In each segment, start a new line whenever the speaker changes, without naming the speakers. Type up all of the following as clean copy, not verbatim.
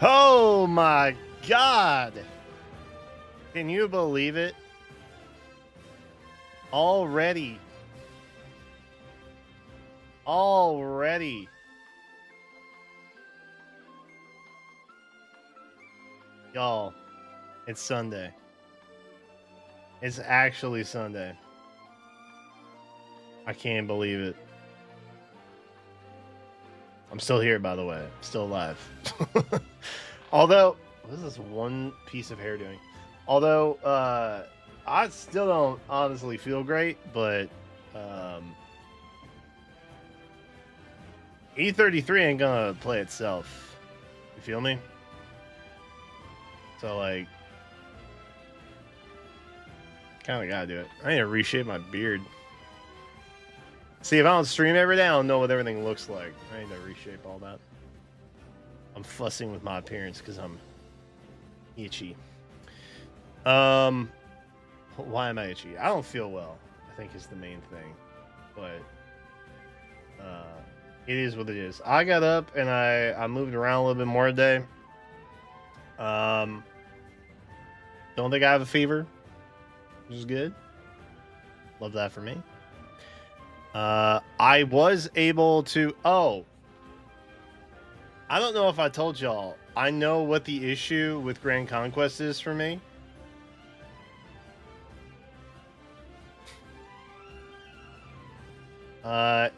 Oh my god! Can you believe it? Already. Y'all, it's Sunday. It's actually Sunday. I can't believe it. I'm still here, by the way. I'm still alive. Although, what is this one piece of hair doing? Although, I still don't honestly feel great, but E33 ain't gonna play itself. You feel me? So, like, kind of gotta do it. I need to reshape my beard. See, if I don't stream every day, I don't know what everything looks like. I need to reshape all that. I'm fussing with my appearance because I'm itchy. Why am I itchy? I don't feel well, I think is the main thing. But it is what it is. I got up and I moved around a little bit more today. Don't think I have a fever, which is good. Love that for me. I was able to. Oh, I don't know if I told y'all. I know what the issue with Grand Conquest is for me.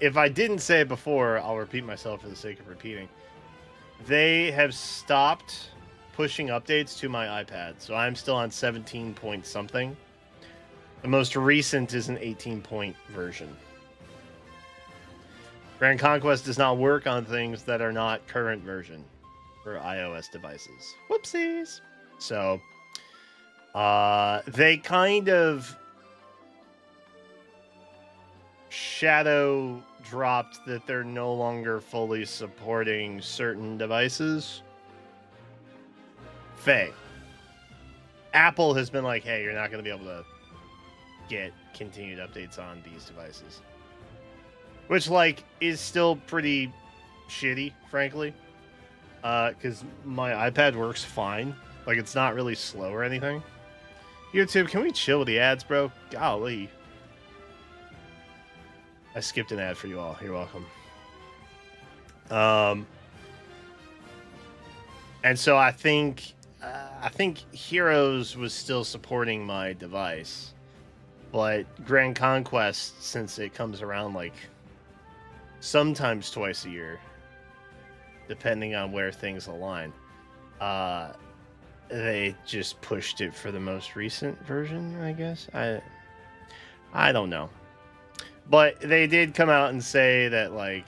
If I didn't say it before, I'll repeat myself for the sake of repeating. They have stopped pushing updates to my iPad, so I'm still on 17 point something. The most recent is an 18 point version. Grand Conquest does not work on things that are not current version for iOS devices. Whoopsies. So, they kind of shadow dropped that they're no longer fully supporting certain devices. Faye. Apple has been like, hey, you're not going to be able to get continued updates on these devices. Which, like, is still pretty shitty, frankly. Because my iPad works fine. Like, it's not really slow or anything. YouTube, can we chill with the ads, bro? Golly. I skipped an ad for you all. You're welcome. And so I think Heroes was still supporting my device, but Grand Conquest, since it comes around like sometimes twice a year, depending on where things align, they just pushed it for the most recent version, I guess. I don't know. But they did come out and say that, like,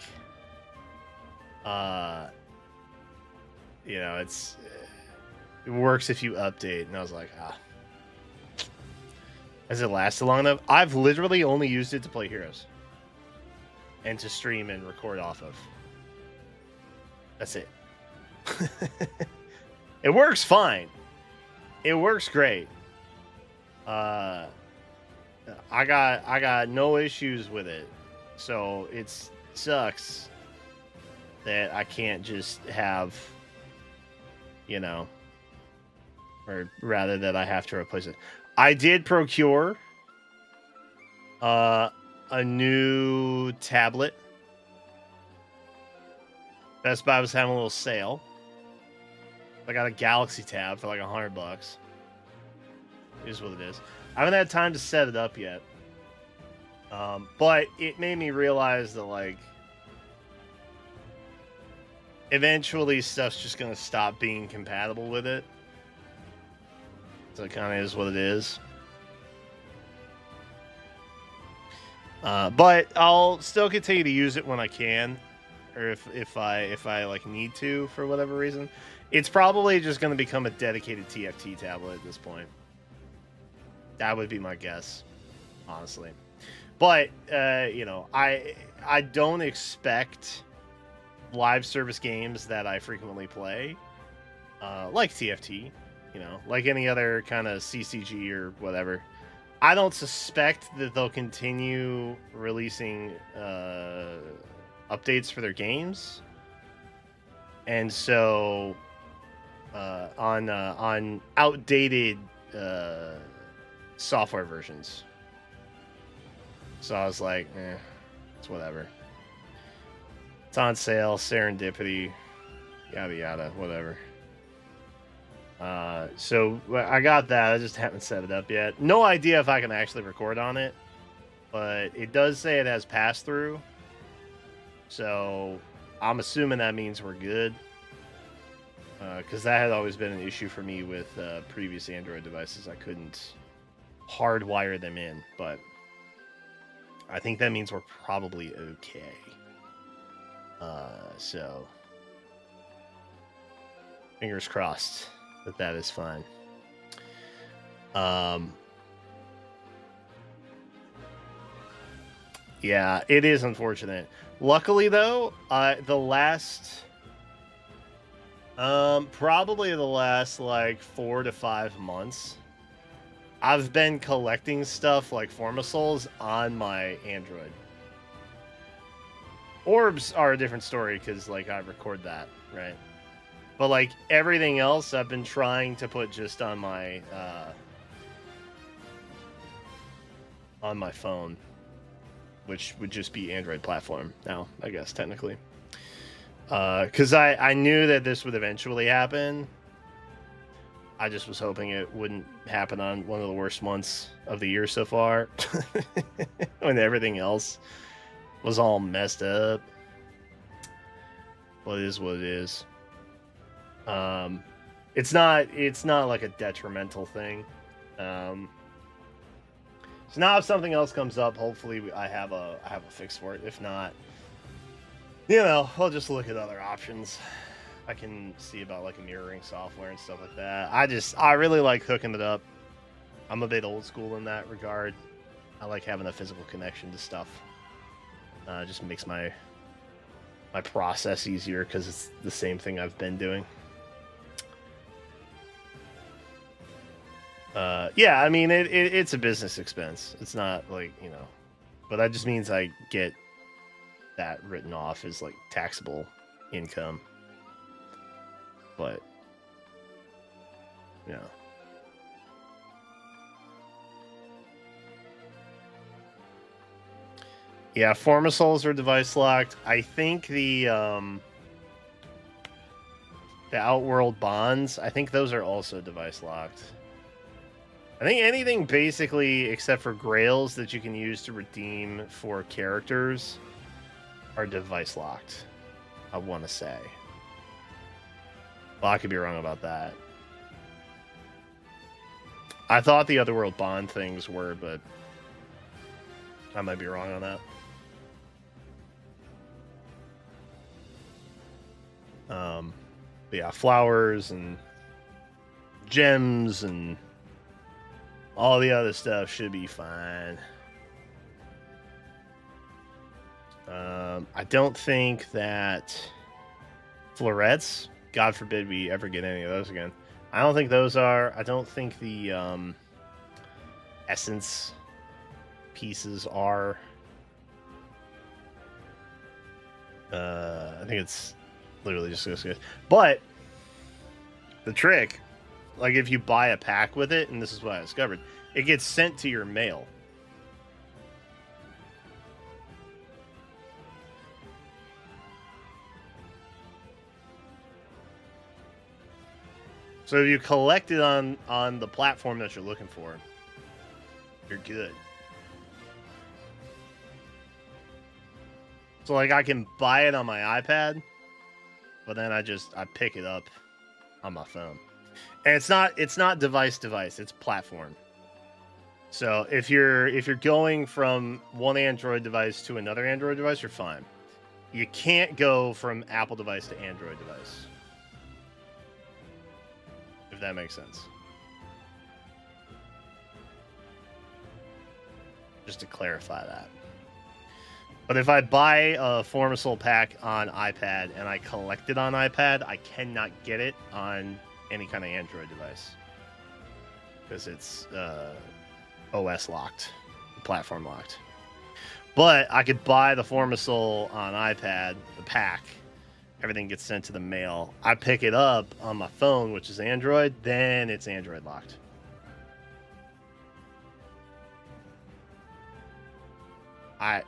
you know, it works if you update. And I was like, has it lasted long enough? I've literally only used it to play Heroes and to stream and record off of. That's it. It works fine. It works great. I got no issues with it. So it sucks that I can't just have, you know, or rather that I have to replace it. I did procure a new tablet. Best Buy was having a little sale. I got a Galaxy Tab for like $100. It is what it is. I haven't had time to set it up yet. But it made me realize that, like, eventually stuff's just going to stop being compatible with it. So it kind of is what it is. But I'll still continue to use it when I can, or if I like need to for whatever reason. It's probably just going to become a dedicated TFT tablet at this point. That would be my guess, honestly. But you know, I don't expect live service games that I frequently play, like TFT, you know, like any other kind of CCG or whatever. I don't suspect that they'll continue releasing updates for their games. And so on outdated software versions. So I was like, it's whatever. It's on sale, serendipity, yada yada, whatever. So I got that. I just haven't set it up yet. No idea if I can actually record on it, but it does say it has pass through. So I'm assuming that means we're good. Because that had always been an issue for me with previous Android devices. I couldn't hardwire them in, but I think that means we're probably okay. So fingers crossed that is fine. Yeah, it is unfortunate. Luckily, though, probably the last like 4 to 5 months, I've been collecting stuff like Formisouls on my Android. Orbs are a different story because like I record that, right? But like everything else, I've been trying to put just on my phone, which would just be Android platform now, I guess technically. Because I knew that this would eventually happen. I just was hoping it wouldn't happen on one of the worst months of the year so far, when everything else was all messed up. Well, it is what it is. It's not like a detrimental thing. So now if something else comes up, hopefully I have a fix for it. If not, I'll just look at other options. I can see about like a mirroring software and stuff like that. I really like hooking it up. I'm a bit old school in that regard. I like having a physical connection to stuff. Just makes my process easier because it's the same thing I've been doing. Yeah, I mean it's a business expense. It's not like, but that just means I get that written off as like taxable income. But yeah, Formisouls are device locked. I think the Outworld bonds, I think those are also device locked. I think anything basically except for grails that you can use to redeem for characters are device locked, I want to say. Well, I could be wrong about that. I thought the Otherworld bond things were, but I might be wrong on that. But yeah, flowers and gems and all the other stuff should be fine. I don't think that florets, God forbid we ever get any of those again. I don't think those are. I don't think the essence pieces are. I think it's literally just this good. But the trick, like if you buy a pack with it, and this is what I discovered, it gets sent to your mail. So if you collect it on the platform that you're looking for, you're good. So like I can buy it on my iPad, but then I pick it up on my phone. And it's not device, it's platform. So if you're going from one Android device to another Android device, you're fine. You can't go from Apple device to Android device. If that makes sense. Just to clarify that. But if I buy a Formisoul pack on iPad and I collect it on iPad, I cannot get it on any kind of Android device. Because it's OS locked, platform locked. But I could buy the Formisoul on iPad, the pack, everything gets sent to the mail. I pick it up on my phone, which is Android, then it's Android locked. I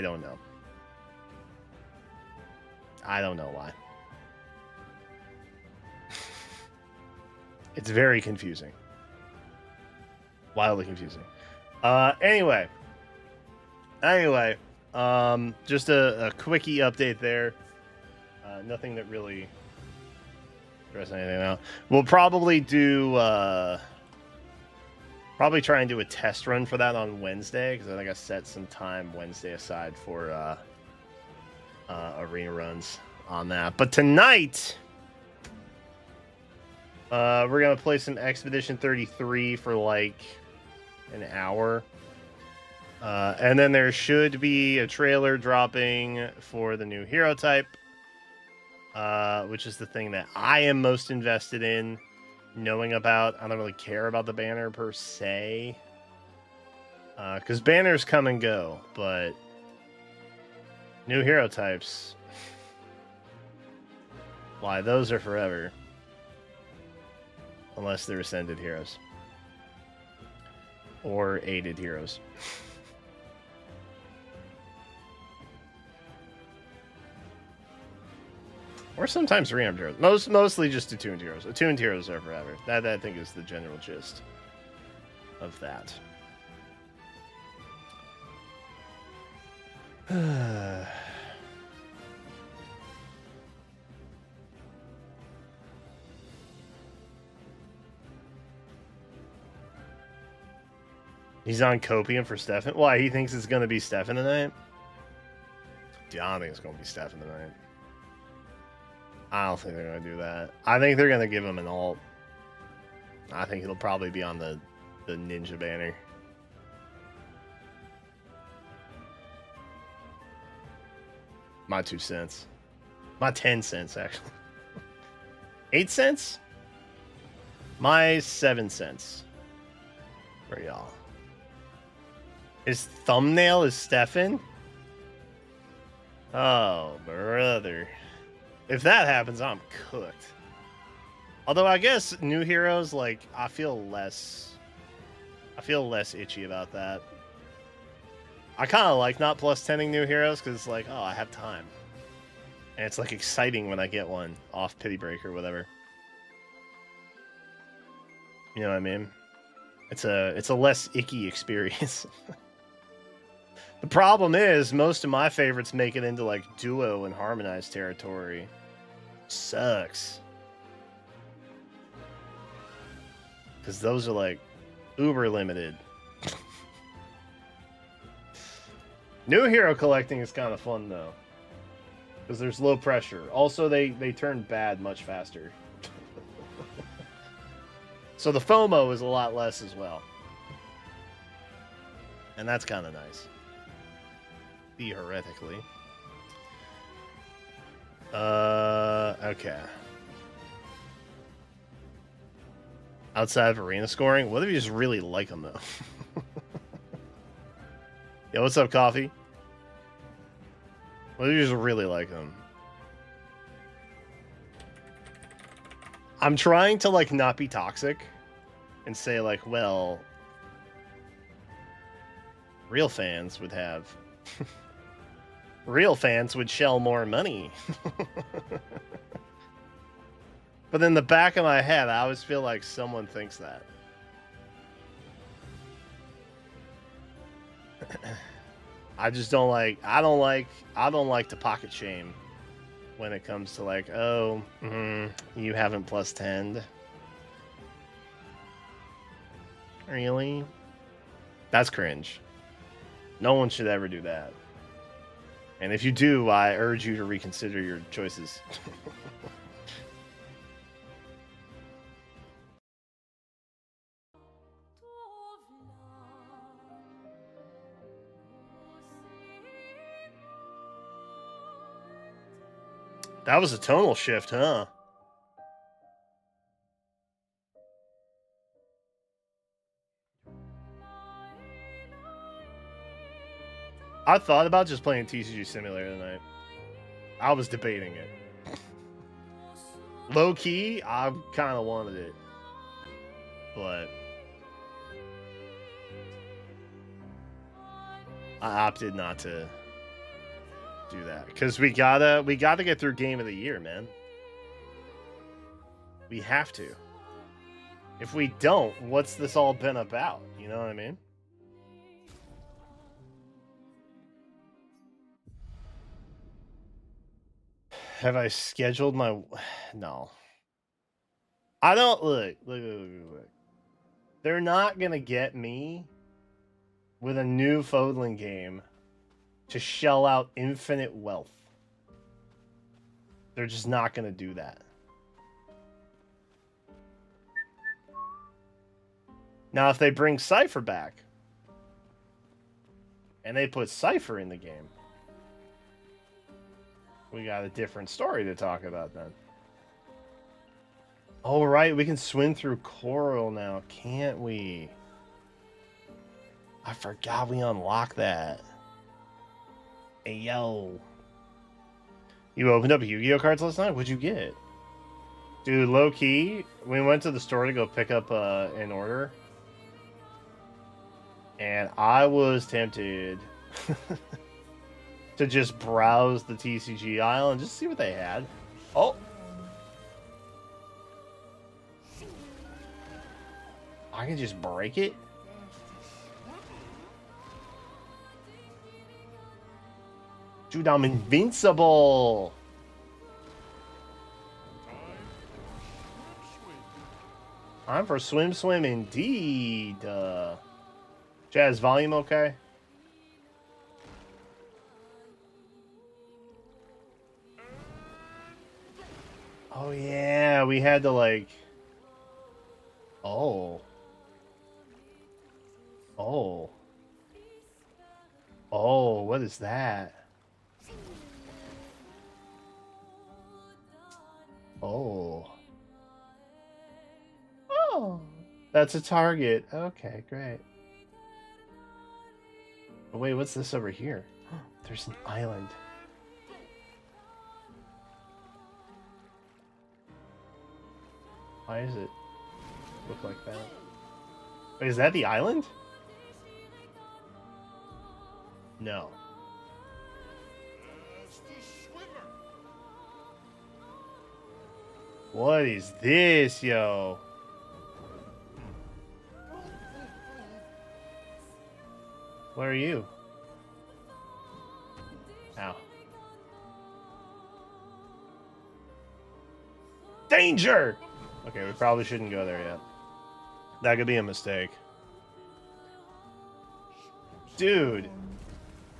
don't know. I don't know why. It's very confusing. Wildly confusing. Anyway, just a quickie update there. Nothing that really stress anything out. We'll probably do probably try and do a test run for that on Wednesday, because I think I set some time Wednesday aside for arena runs on that. But tonight, we're gonna play some Expedition 33 for like an hour. And then there should be a trailer dropping for the new hero type, which is the thing that I am most invested in knowing about. I don't really care about the banner per se, because banners come and go, but new hero types, why, those are forever. Unless they're ascended heroes. Or aided heroes. Or sometimes rearmed heroes. Mostly just attuned heroes. Attuned heroes are forever. That I think is the general gist of that. He's on Copium for Stefan. Why? He thinks it's going to be Stefan tonight? Dude, I don't think it's going to be Stefan tonight. I don't think they're going to do that. I think they're going to give him an alt. I think it'll probably be on the ninja banner. My 2 cents. My 10 cents, actually. 8 cents? My 7 cents. For y'all. His thumbnail is Stefan? Oh, brother. If that happens, I'm cooked. Although I guess new heroes, like, I feel less itchy about that. I kind of like not plus 10ing new heroes because it's like, oh, I have time. And it's like exciting when I get one off Pity Break or whatever. You know what I mean? It's a less icky experience. The problem is most of my favorites make it into like duo and harmonized territory. Sucks. Because those are like uber limited. New hero collecting is kind of fun though. Because there's low pressure. Also, they turn bad much faster. So the FOMO is a lot less as well. And that's kind of nice. Theoretically. Okay. Outside of arena scoring? What if you just really like them, though? Yo, what's up, Coffee? What if you just really like them? I'm trying to, like, not be toxic and say, like, well, real fans would have... real fans would shell more money. But in the back of my head, I always feel like someone thinks that. I just don't like, I don't like to pocket shame when it comes to like, oh, you haven't plus 10'd. Really? That's cringe. No one should ever do that. And if you do, I urge you to reconsider your choices. That was a tonal shift, huh? I thought about just playing TCG Simulator tonight. I was debating it. Low key, I kind of wanted it, but I opted not to do that because we gotta get through Game of the Year, man. We have to. If we don't, what's this all been about? You know what I mean? Have I scheduled my... No. I don't... Look. They're not going to get me with a new Fodlan game to shell out infinite wealth. They're just not going to do that. Now, if they bring Cypher back, and they put Cypher in the game, we got a different story to talk about then. Oh, right, we can swim through Coral now, can't we? I forgot we unlocked that. Hey, yo. You opened up Yu-Gi-Oh cards last night? What'd you get? Dude, low-key, we went to the store to go pick up an order. And I was tempted to just browse the TCG aisle and just see what they had. Oh! I can just break it? Dude, I'm invincible! Time for swim indeed. Jazz, volume okay? Oh yeah, we had to like... Oh. Oh. Oh, what is that? Oh. Oh. That's a target. Okay, great. Oh, wait, what's this over here? There's an island. Why does it look like that? Wait, is that the island? No. What is this, yo? What are you? Ow. Danger! Okay, we probably shouldn't go there yet. That could be a mistake. Dude,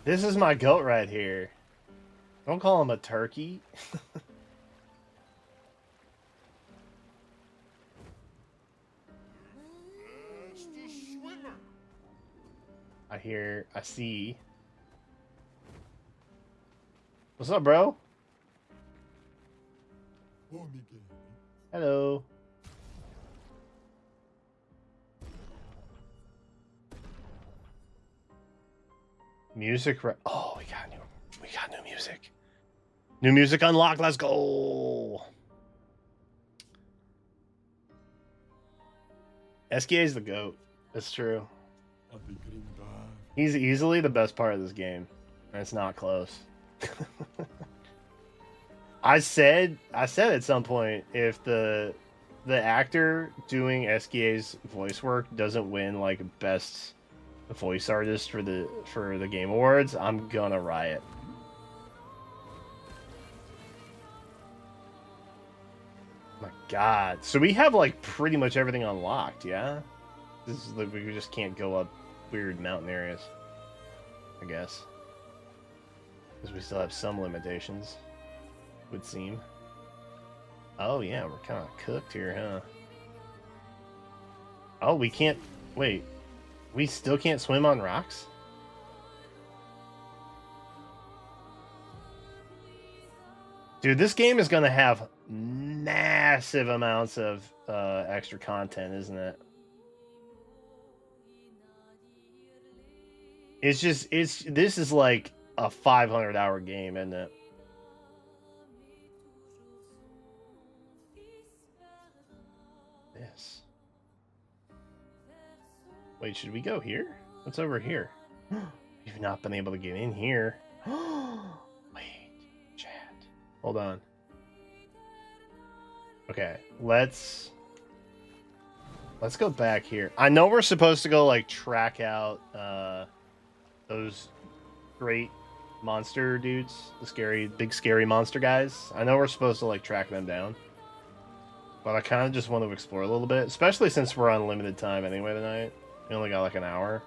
this is my goat right here. Don't call him a turkey. I see. What's up, bro? Hello. Music. Oh, we got new music. New music unlocked. Let's go. SKA is the GOAT. That's true. He's easily the best part of this game. And it's not close. I said at some point, if the actor doing SKA's voice work doesn't win like best voice artist for the Game Awards, I'm gonna riot. My God. So we have like pretty much everything unlocked, yeah? This is like we just can't go up weird mountain areas, I guess. Because we still have some limitations, would seem. Oh yeah, we're kind of cooked here, huh? Oh, we can't... Wait. We still can't swim on rocks? Dude, this game is going to have massive amounts of extra content, isn't it? It's just this is like a 500-hour game, isn't it? Yes. Wait, should we go here? What's over here? We've not been able to get in here. Wait, chat. Hold on. Okay, let's go back here. I know we're supposed to go like track out those great monster dudes, the big scary monster guys. I know we're supposed to like track them down. But I kind of just want to explore a little bit, especially since we're on limited time anyway tonight. We only got like an hour.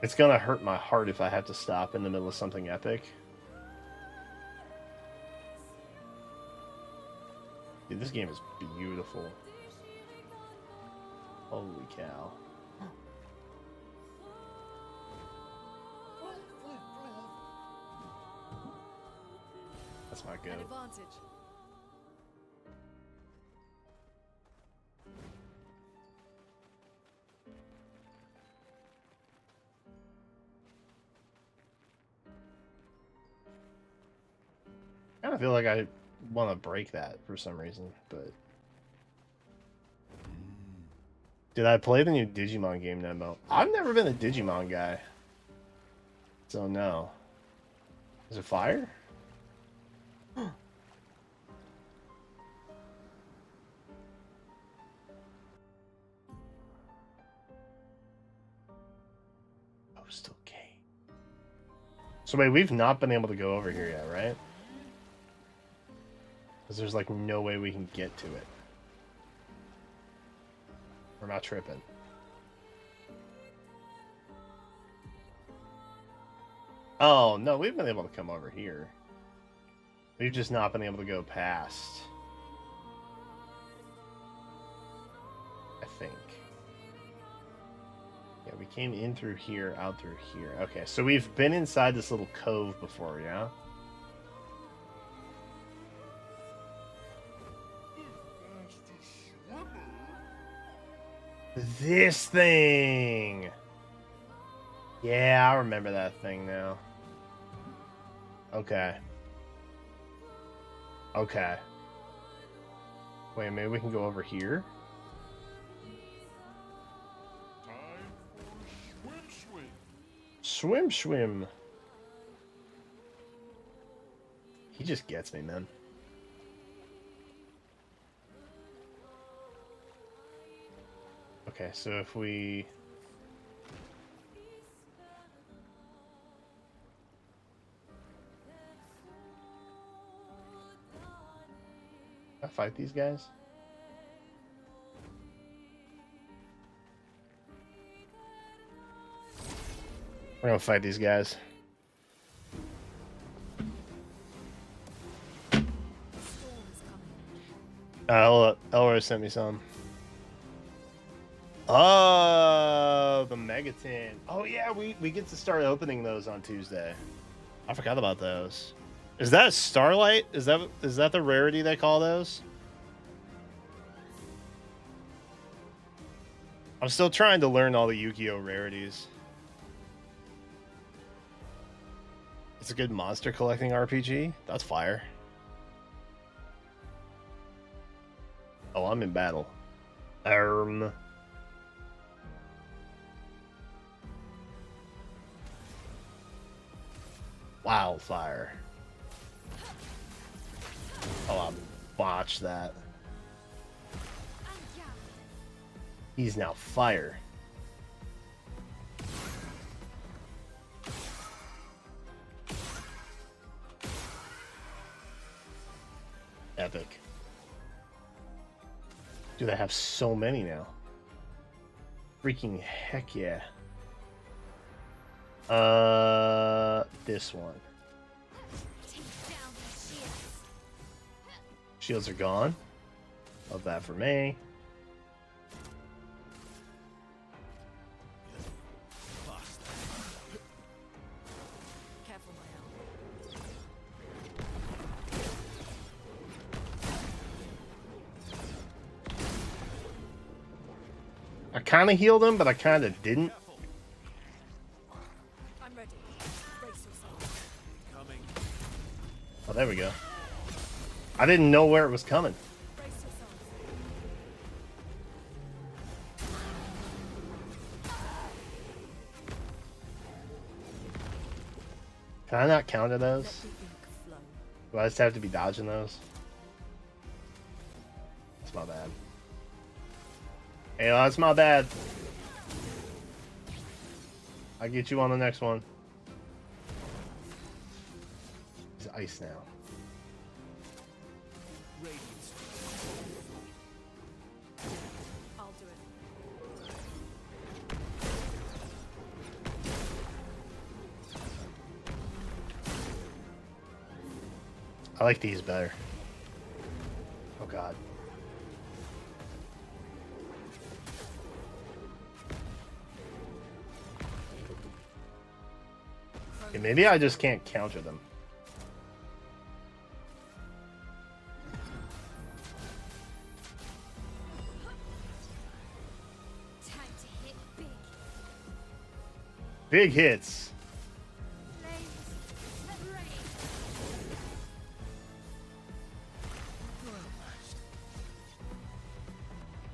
It's gonna hurt my heart if I have to stop in the middle of something epic. Dude, this game is beautiful. Holy cow. That's my goat. I kind of feel like I want to break that for some reason, but... Did I play the new Digimon game, Nemo? I've never been a Digimon guy. So no. Is it fire? Postal K. So wait, we've not been able to go over here yet, right? Because there's like no way we can get to it. We're not tripping. Oh, no, we've been able to come over here. We've just not been able to go past. I think. Yeah, we came in through here, out through here. Okay, so we've been inside this little cove before, yeah? This thing! Yeah, I remember that thing now. Okay. Okay. Wait, maybe we can go over here? Swim, swim. He just gets me, man. Okay, so if we... I fight these guys? We're gonna fight these guys. Elro sent me some. Oh, the Megaton. Oh yeah, we get to start opening those on Tuesday. I forgot about those. Is that Starlight? Is that the rarity they call those? I'm still trying to learn all the Yu-Gi-Oh rarities. It's a good monster collecting RPG. That's fire. Oh, I'm in battle. Wildfire. Oh, I botched that. He's now fire. Epic. Dude, I have so many now. Freaking heck yeah. This one. Shields are gone. Love that for me. I kind of healed him, but I kind of didn't. I didn't know where it was coming. Can I not counter those? Do I just have to be dodging those? That's my bad. Hey, that's my bad. I'll get you on the next one. It's ice now.
I'll do it.
I like these better. Oh god. Okay, maybe I just can't counter them.
Time to hit big.
Big hits.
Flames, get ready.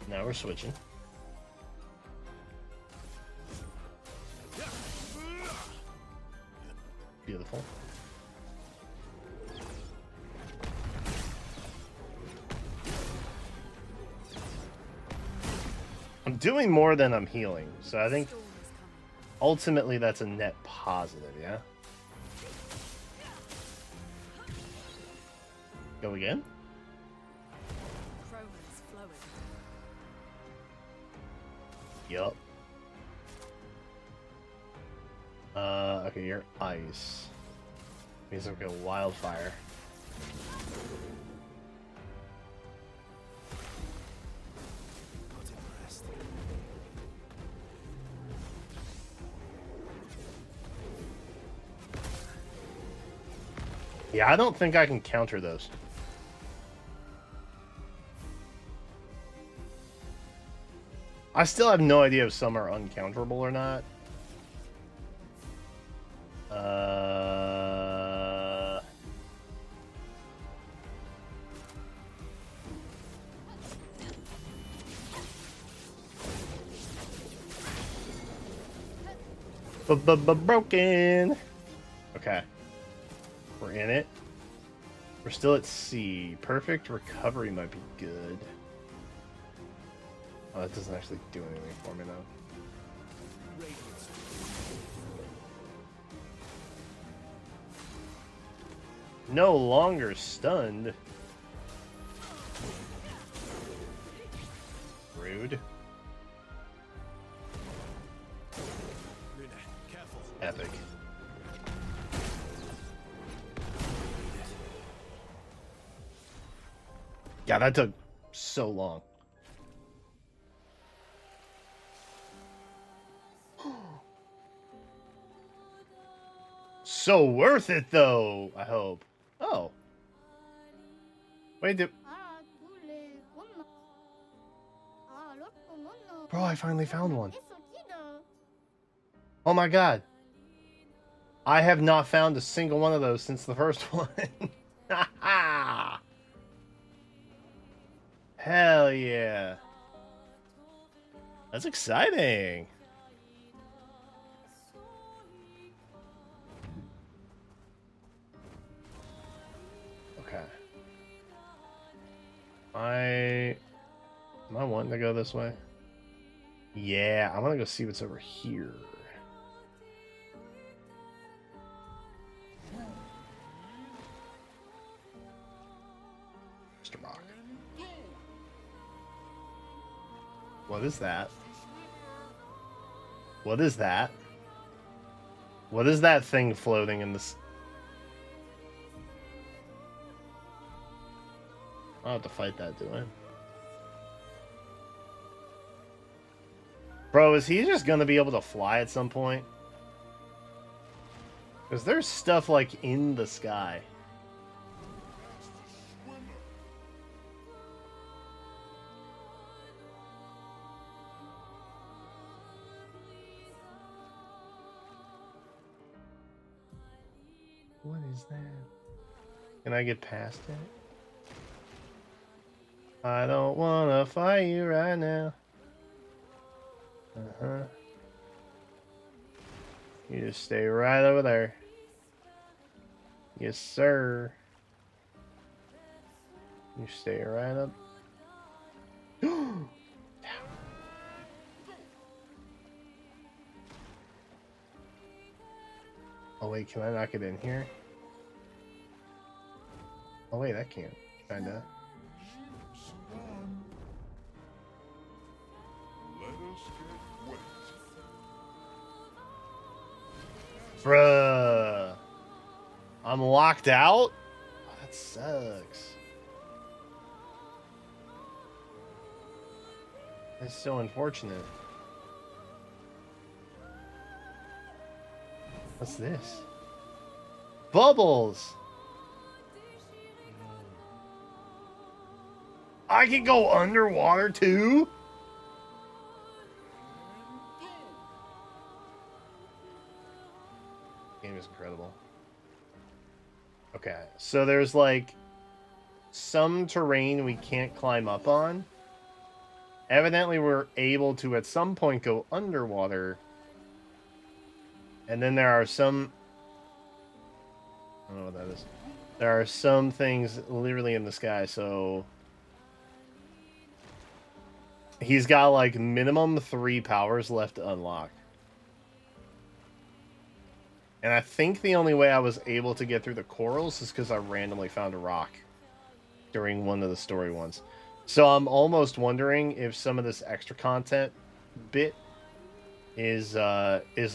Now we're switching. Beautiful. I'm doing more than I'm healing, so I think
Storm is coming.
ultimately that's a net positive, yeah? Go again?
Chroma's flowing.
Yup. Okay, you're ice. Means I'm going wildfire. Yeah, I don't think I can counter those. I still have no idea if some are uncounterable or not. Broken. Okay. We're in it. We're still at C. Perfect recovery might be good. Oh, that doesn't actually do anything for me though. No longer stunned. Rude. Epic. Yeah, that took so long. So worth it though, I hope. Oh. Wait, Bro, I finally found one. Oh my god. I have not found a single one of those since the first one. Hell yeah. That's exciting. Okay. Am I wanting to go this way? Yeah, I want to go see what's over here. Mr. Rock. What is that? What is that? What is that thing floating in this? I don't have to fight that, do I? Bro, is he just gonna be able to fly at some point? Because there's stuff like in the sky. What is that? Can I get past it? I don't wanna fight you right now. Uh-huh. You just stay right over there. Yes, sir. You stay right up. Oh wait, can I knock it in here? Oh wait, I can't. Kinda. Bruh. I'm locked out? Oh, that sucks. That's so unfortunate. What's this? Bubbles! I can go underwater too? Game is incredible. Okay, so there's like some terrain we can't climb up on. Evidently, we're able to at some point go underwater. And then there are some... I don't know what that is. There are some things literally in the sky, so... He's got like minimum 3 powers left to unlock. And I think the only way I was able to get through the corals is because I randomly found a rock during one of the story ones. So I'm almost wondering if some of this extra content bit is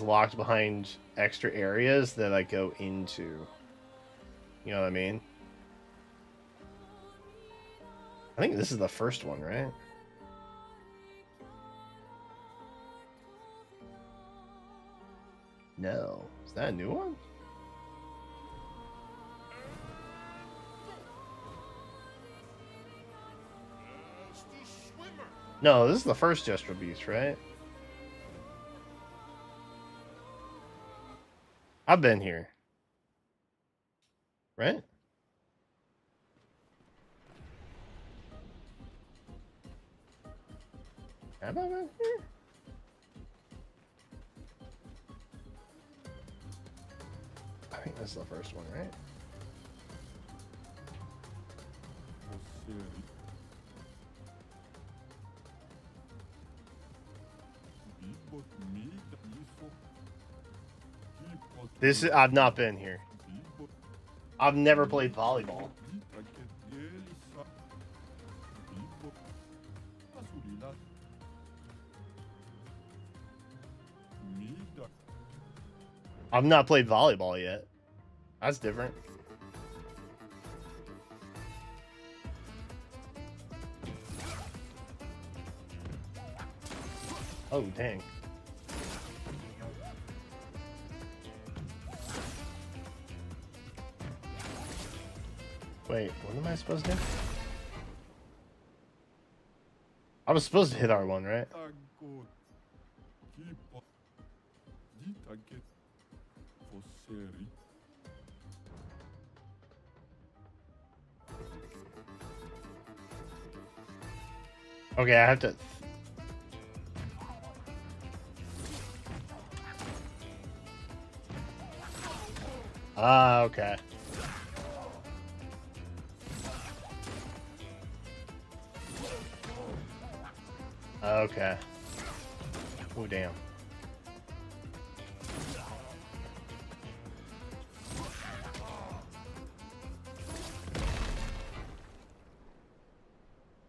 locked behind extra areas that I go into. You know what I mean? I think this is the first one, right? No. Is that a new one? No, this is the first Jester Beast, right? I've been here. Right? Have I been here? I think this is the first one, right? I've not been here. I've never played volleyball. I've not played volleyball yet. That's different. Oh, dang. Wait, what am I supposed to do? I was supposed to hit R1, right? Okay, I have to... Ah, okay. Okay. Oh, damn.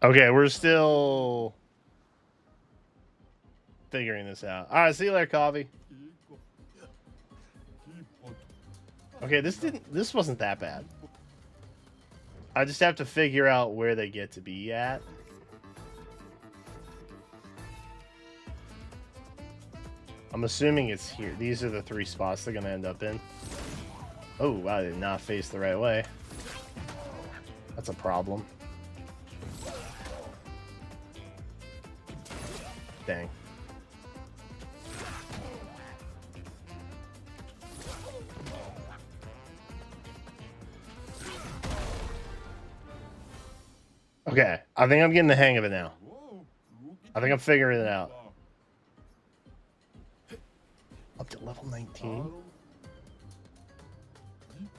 Okay, we're still figuring this out. All right, see you later, Coffee. Okay, this wasn't that bad. I just have to figure out where they get to be at. I'm assuming it's here. These are the 3 spots they're gonna end up in. Oh, I did not face the right way. That's a problem. Dang. Okay, I think I'm getting the hang of it now. I think I'm figuring it out. Up to level 19?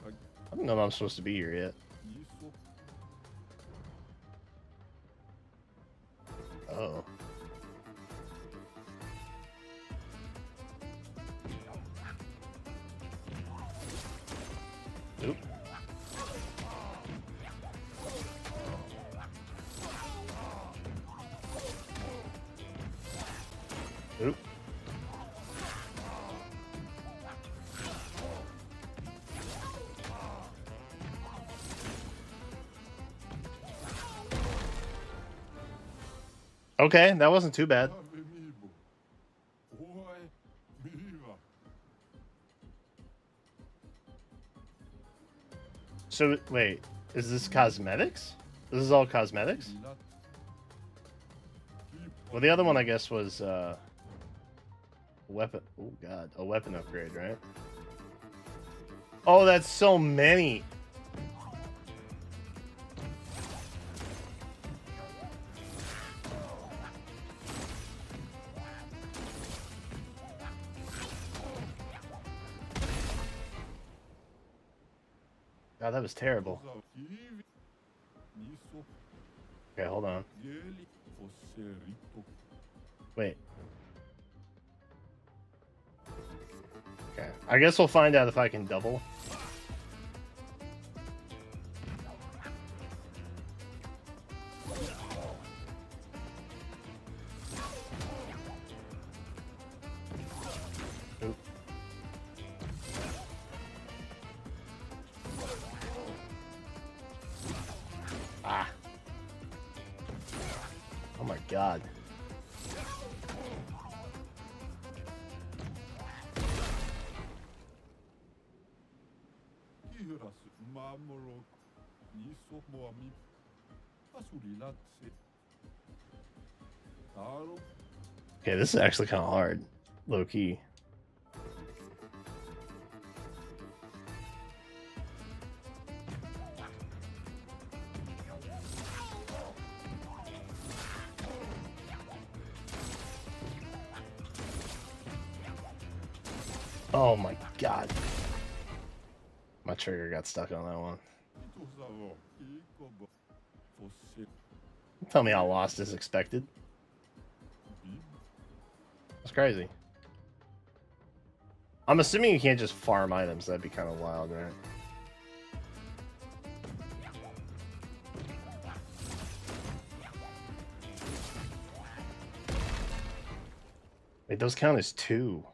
I don't know if I'm supposed to be here yet. Oh. Oop. Oop. Okay, that wasn't too bad. So, wait, is this cosmetics? This is all cosmetics? Well, the other one, I guess, was, weapon. Oh, God. A weapon upgrade, right? Oh, that's so many. God, that was terrible. Okay, hold on. Wait. Okay, I guess we'll find out if I can double. Oop. Ah. Oh my God. Okay, this is actually kind of hard, low key. Oh my God. My trigger got stuck on that one. Tell me how lost is expected. That's crazy. I'm assuming you can't just farm items. That'd be kind of wild, right? Wait, those count as 2.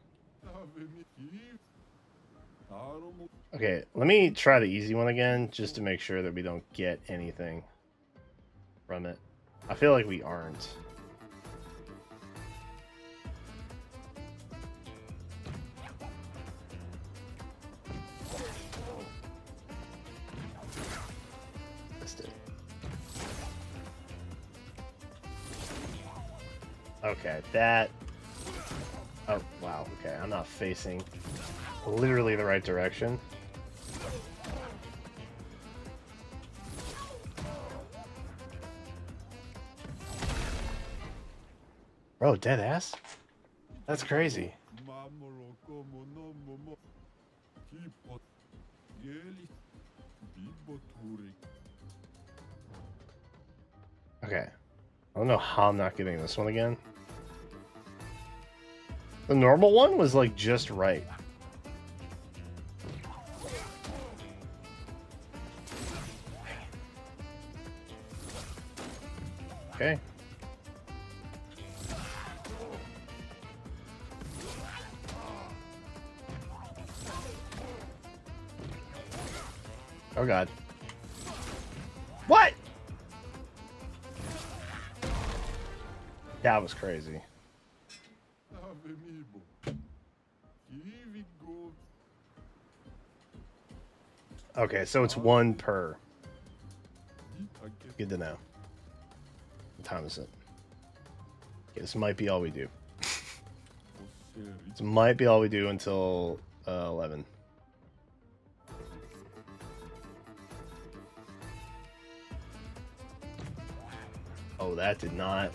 Okay, let me try the easy one again, just to make sure that we don't get anything from it. I feel like we aren't. Missed it. Okay, that... Oh, wow, okay, I'm not facing literally the right direction. Bro, dead ass? That's crazy. Okay. I don't know how I'm not getting this one again. The normal one was like just right. Okay. Oh God. What? That was crazy. Okay, so it's 1 per. Good to know. What time is it? Okay, this might be all we do. This might be all we do until 11. Oh, that did not.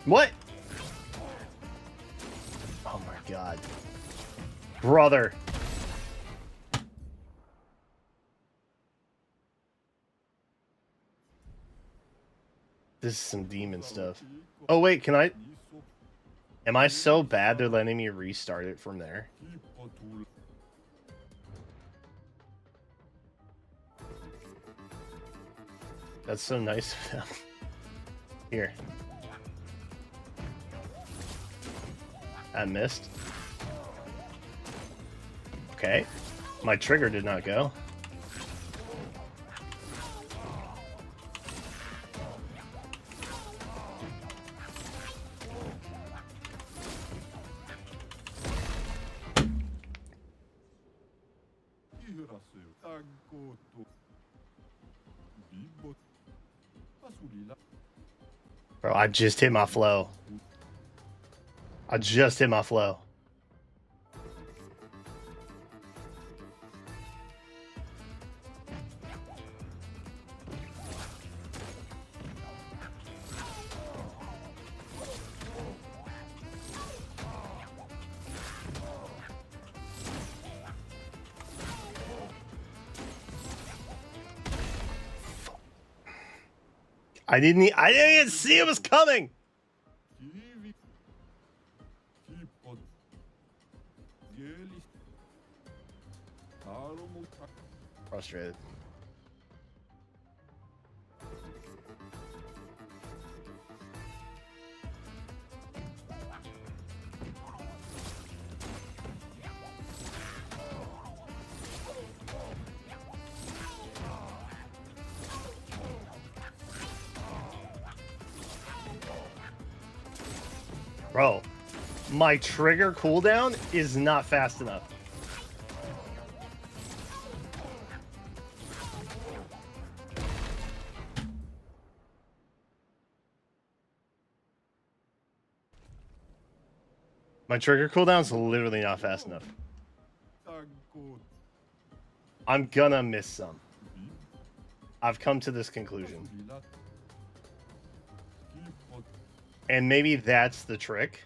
What? Oh my god. Brother. This is some demon stuff. Oh wait, can I? Am I so bad they're letting me restart it from there? That's so nice of them. Here. I missed. Okay. My trigger did not go. Bro, I just hit my flow. I just hit my flow. I didn't even see it was coming. Frustrated. Bro, my trigger cooldown is not fast enough. My trigger cooldown's literally not fast enough. I'm gonna miss some. I've come to this conclusion. And maybe that's the trick.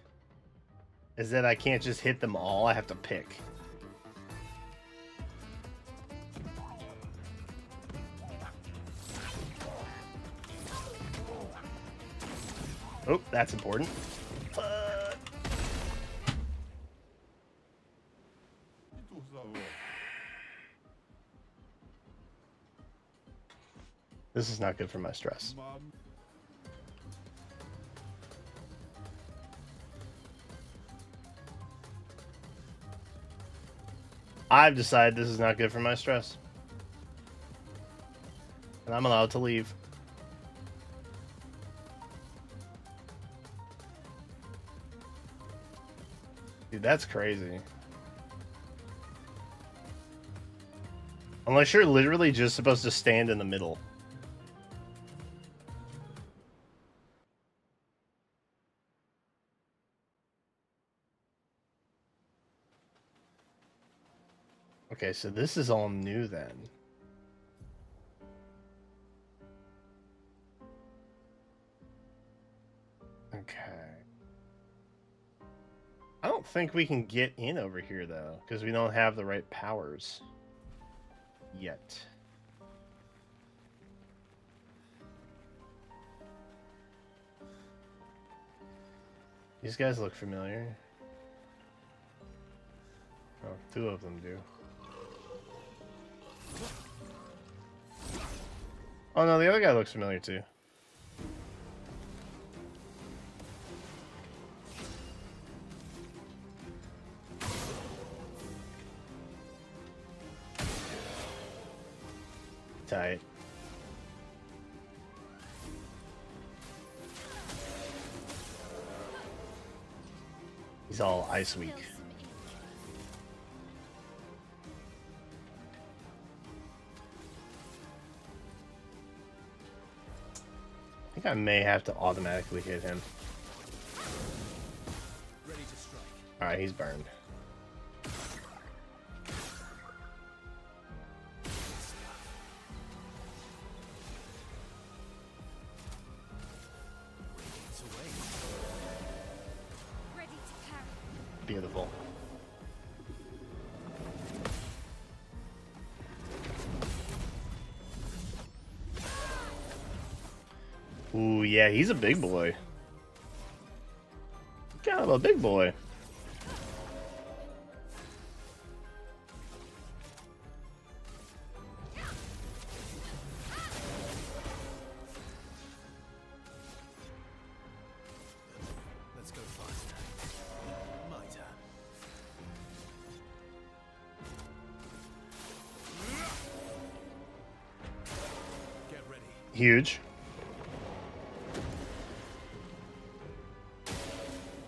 Is that I can't just hit them all, I have to pick. Oh, that's important. This is not good for my stress. I've decided this is not good for my stress. And I'm allowed to leave. Dude, that's crazy. Unless you're literally just supposed to stand in the middle. Okay, so this is all new then. Okay. I don't think we can get in over here though, because we don't have the right powers yet. These guys look familiar. Oh, two of them do. Oh no, the other guy looks familiar too. Tight. He's all ice weak. I think I may have to automatically hit him. Alright, he's burned. Beautiful. Ooh, yeah, he's a big boy. Kind of a big boy.
Let's go faster. My turn. Get ready.
Huge.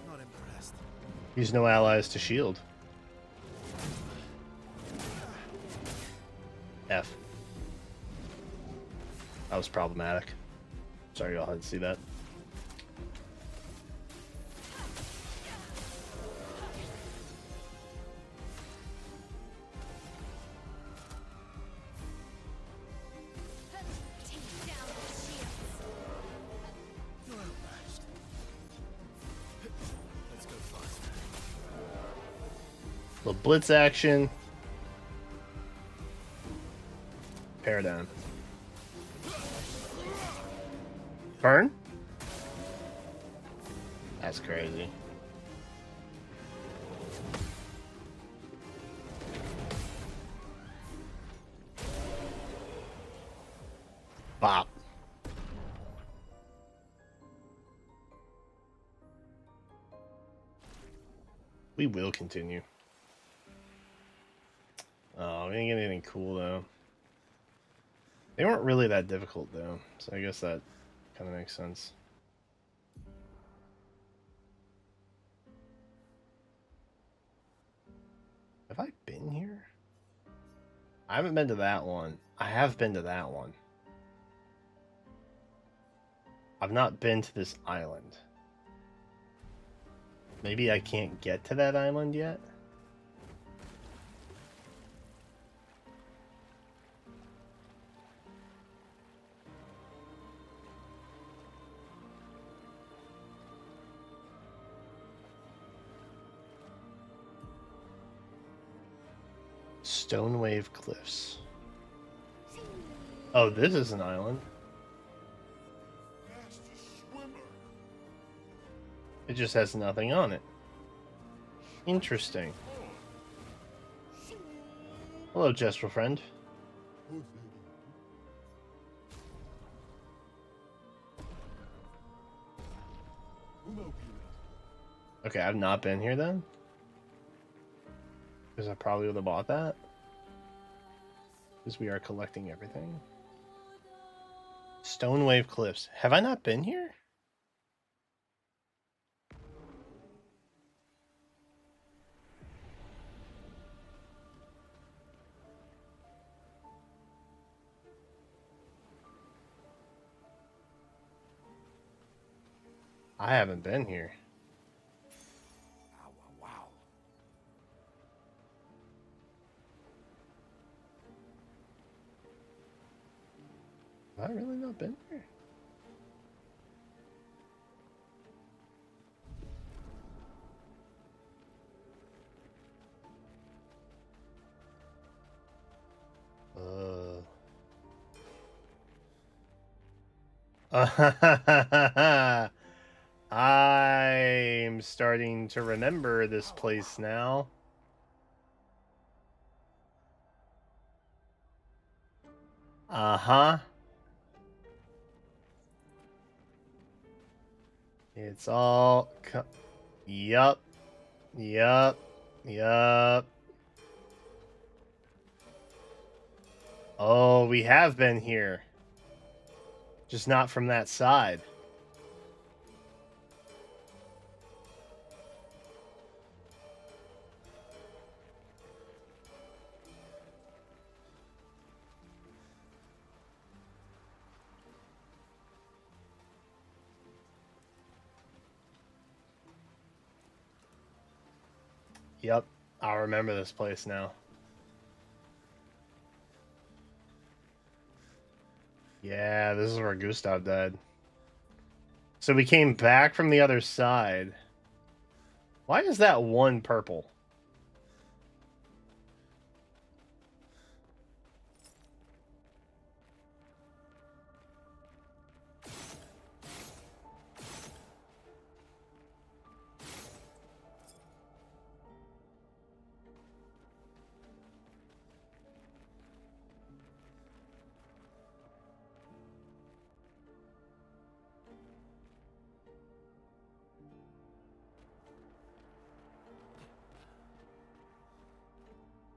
Not impressed.
Use no allies to shield. F. That was problematic. Sorry y'all had to see that.
Take down the shields.
You're outmatched. Let's go faster.
Little blitz action. Paradigm. Burn? That's crazy. Bop. We will continue. Oh, we didn't get anything cool though. They weren't really that difficult though, so I guess that kind of makes sense. Have I been here? I haven't been to that one. I have been to that one. I've not been to this island. Maybe I can't get to that island yet? Stonewave Cliffs. Oh, this is an island. It just has nothing on it. Interesting. Hello, Jester friend. Okay, I've not been here then. Because I probably would have bought that. Because we are collecting everything. Stonewave Cliffs. Have I not been here? I haven't been here.
Wow.
Have I really not been here? I'm starting to remember this place now. Uh-huh. It's all... Yup. Yup. Yup. Oh, we have been here. Just not from that side. Yep, I remember this place now. Yeah, this is where Gustav died. So we came back from the other side. Why is that one purple?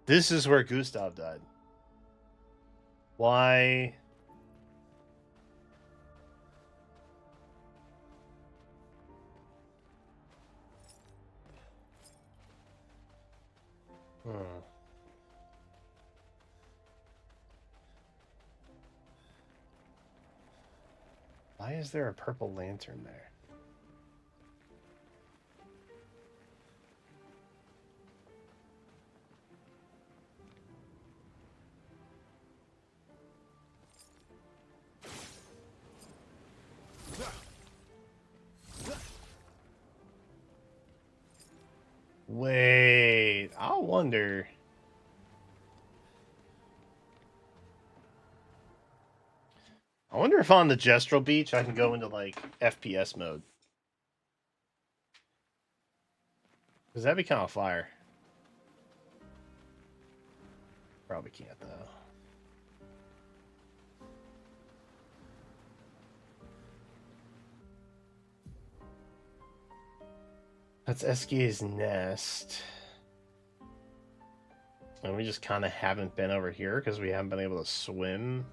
This is where Gustav died. Why? Hmm. Why is there a purple lantern there? Wait, I wonder. I wonder if on the Gestrel Beach I can go into like FPS mode. Because that'd be kind of fire. Probably can't though. That's SK's nest. And we just kind of haven't been over here because we haven't been able to swim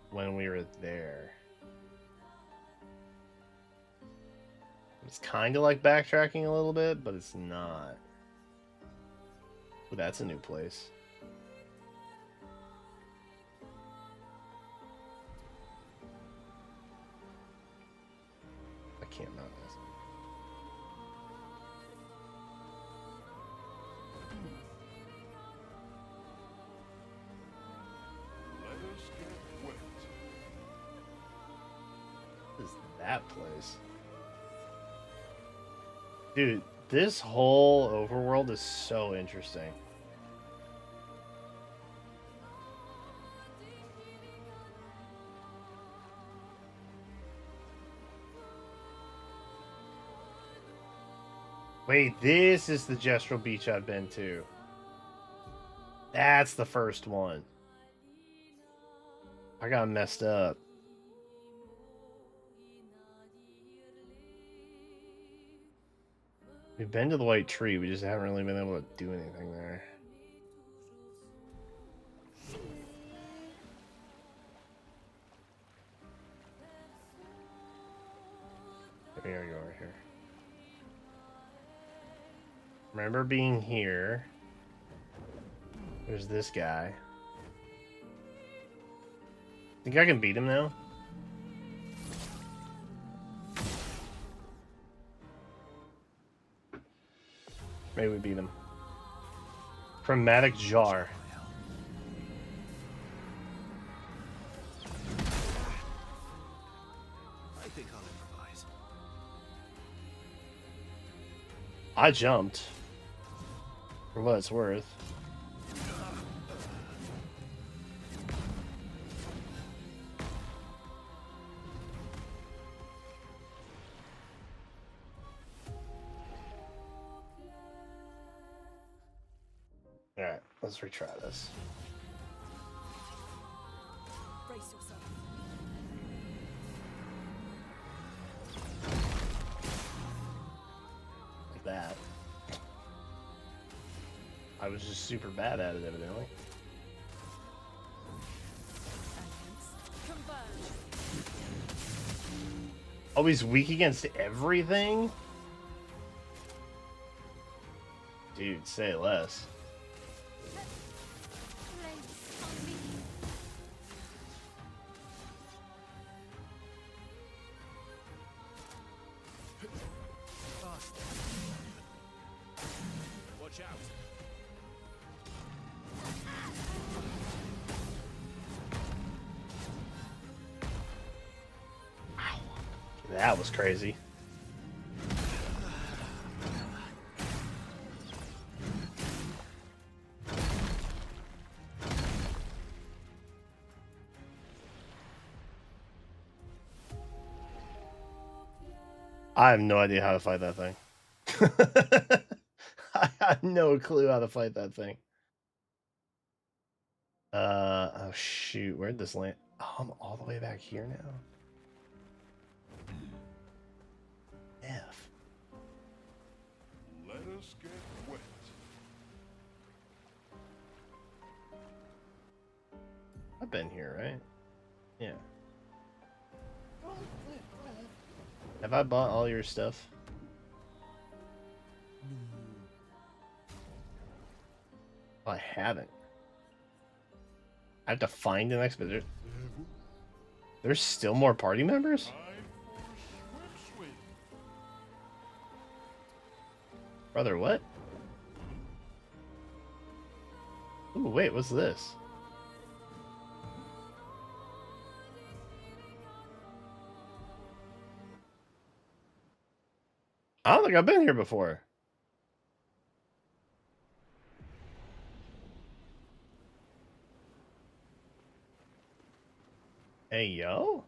when we were there. It's kind of like backtracking a little bit, but it's not. Ooh, that's a new place. I can't mount this. What is that place? Dude, this whole overworld is so interesting. Wait, this is the Gestrel Beach I've been to. That's the first one. I got messed up. We've been to the White Tree, we just haven't really been able to do anything there. There we go over here. Remember being here. There's this guy. Think I can beat him now? Maybe we beat him. Chromatic Jar.
I think I'll improvise.
I jumped. For what it's worth. Alright, let's retry this.
Brace yourself.
Like that. I was just super bad at it, evidently.
Converge.
Oh, he's weak against everything? Dude, say less.
Place on me.
Fast. Watch out.
That was crazy. I have no idea how to fight that thing. I have no clue how to fight that thing. Oh shoot, where'd this land? Oh, I'm all the way back here now. F.
Let us get wet.
I've been here, right? Yeah. Have I bought all your stuff? I haven't. I have to find an expedition. There's still more party members?
Time for swim.
Brother, what? Ooh, wait, what's this? I don't think I've been here before. Hey, yo?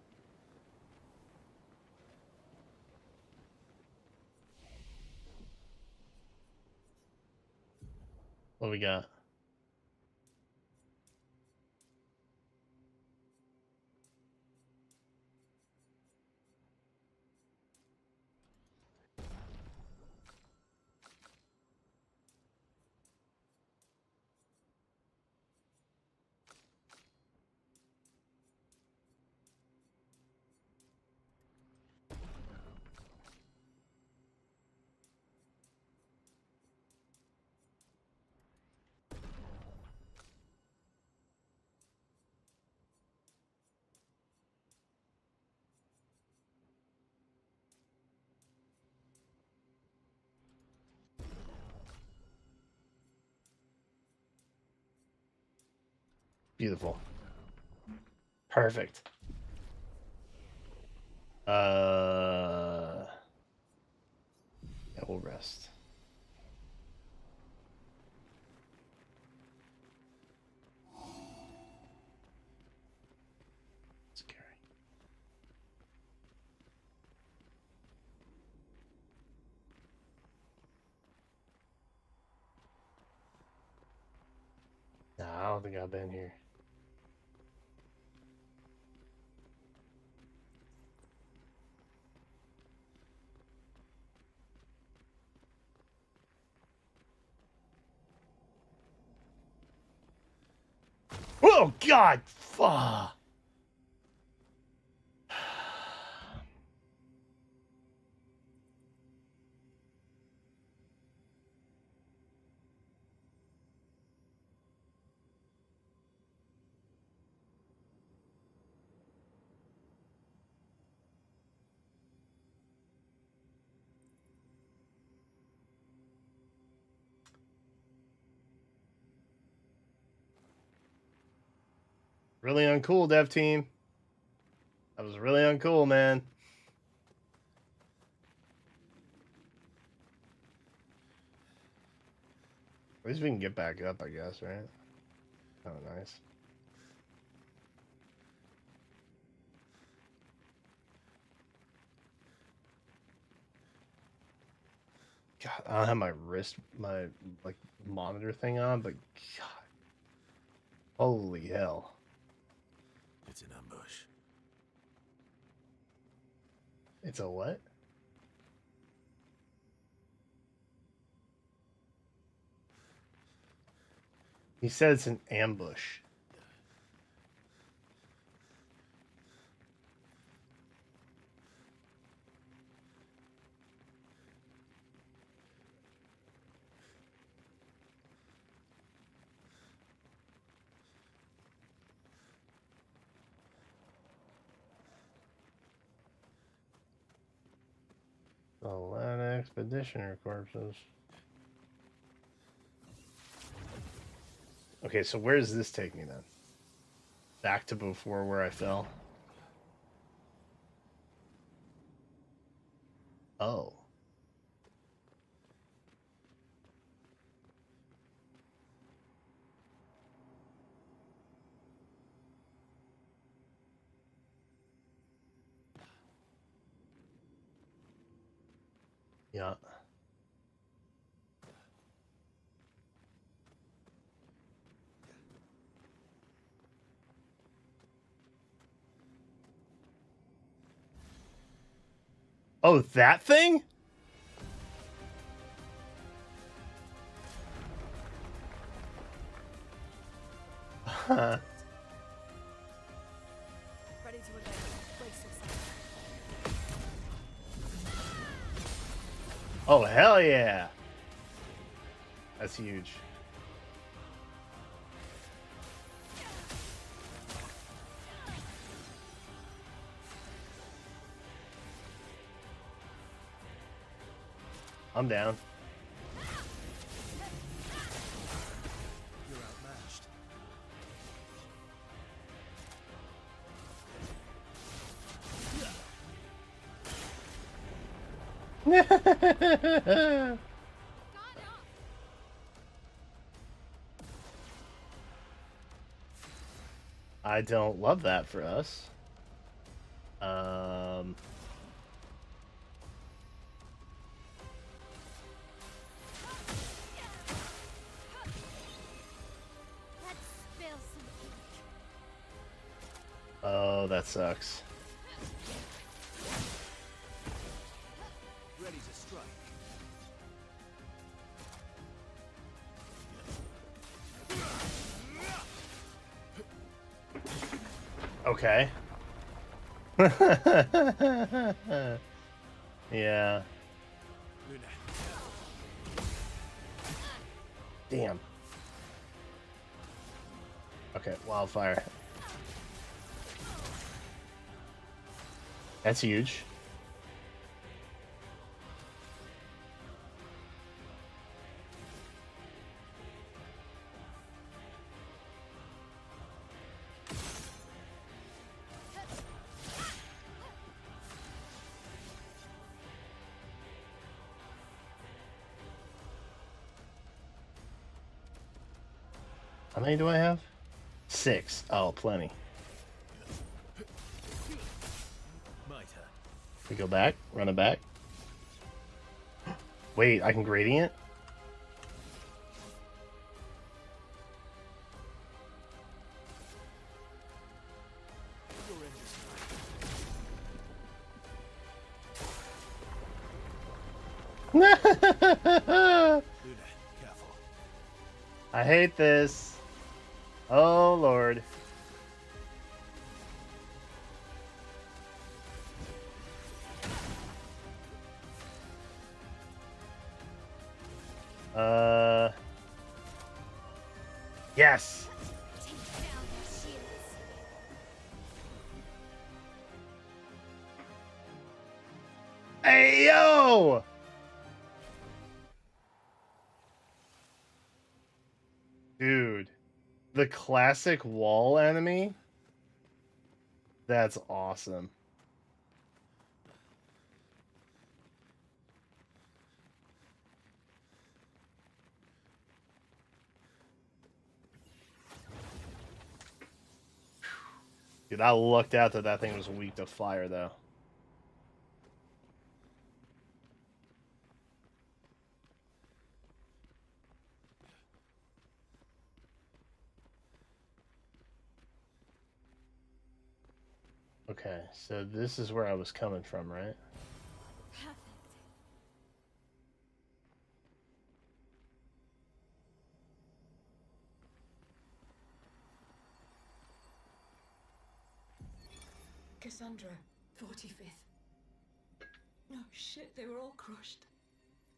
What we got? Beautiful. Perfect. Yeah, we'll rest. Scary. Nah, I don't think I've been here. Oh God! Fuck! Really uncool, dev team. That was really uncool, man. At least we can get back up, I guess, right? Oh, nice. God, I don't have my wrist, my like monitor thing on, but God, holy hell!
It's an ambush.
It's a what? He said it's an ambush. A lot of expeditioner corpses. Okay, so where does this take me then? Back to before where I fell. Oh. Yeah. Oh, that thing? Huh.
Ready to evade. Brace yourself.
Oh, hell yeah. That's huge. I'm down.
You're outmatched.
I don't love that for us. Um,
Let's spill some ink.
oh, that sucks.
Ready to strike.
Okay. Yeah.
Luna.
Damn. Okay, wildfire. That's huge. How many do I have? 6. Oh, plenty.
My turn.
We go back, run it back. Wait, I can gradient?
Your end is Luna, careful.
I hate this. Oh, Lord. Yes.
Take down their shields.
Hey, yo! Dude, the classic wall enemy? That's awesome. Dude, I lucked out that that thing was weak to fire, though. Okay, so this is where I was coming from, right?
Perfect.
Cassandra, 45th. Oh shit, they were all crushed.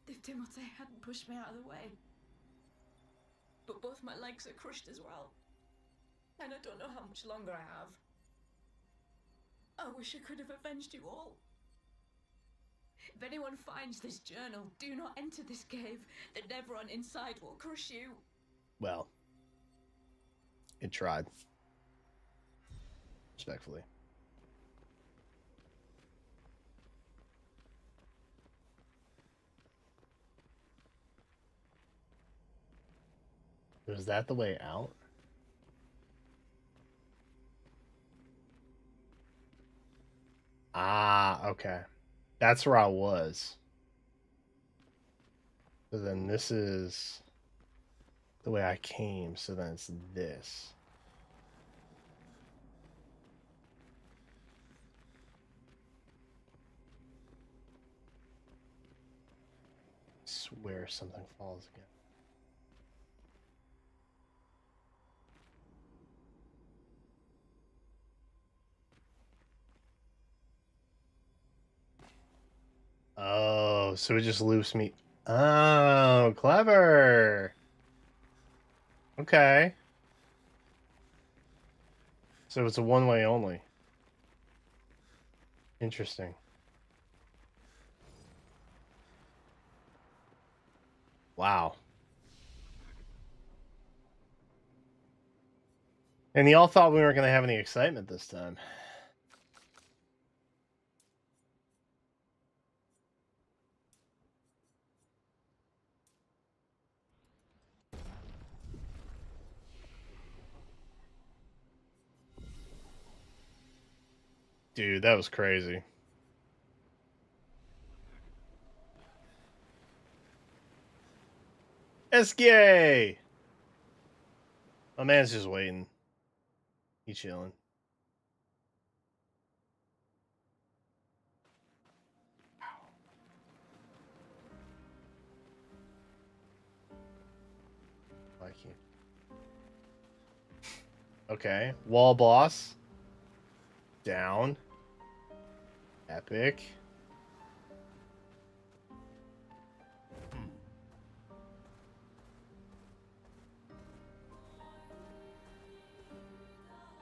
If Timote hadn't pushed me out of the way. But both my legs are crushed as well. And I don't know how much longer I have. I wish I could have avenged you all. If anyone finds this journal, do not enter this cave. The Nevron inside will crush you.
Well, it tried. Respectfully. Was that the way out? Ah, okay. That's where I was. So then this is the way I came, so then it's this. Swear something falls again. Oh, so it just loops me. Oh, clever. Okay. So it's a one-way only. Interesting. Wow. And y'all thought we weren't going to have any excitement this time. Dude, that was crazy. SK! My man's just waiting. He chilling. I can't. Okay. Wall boss. Down. Epic.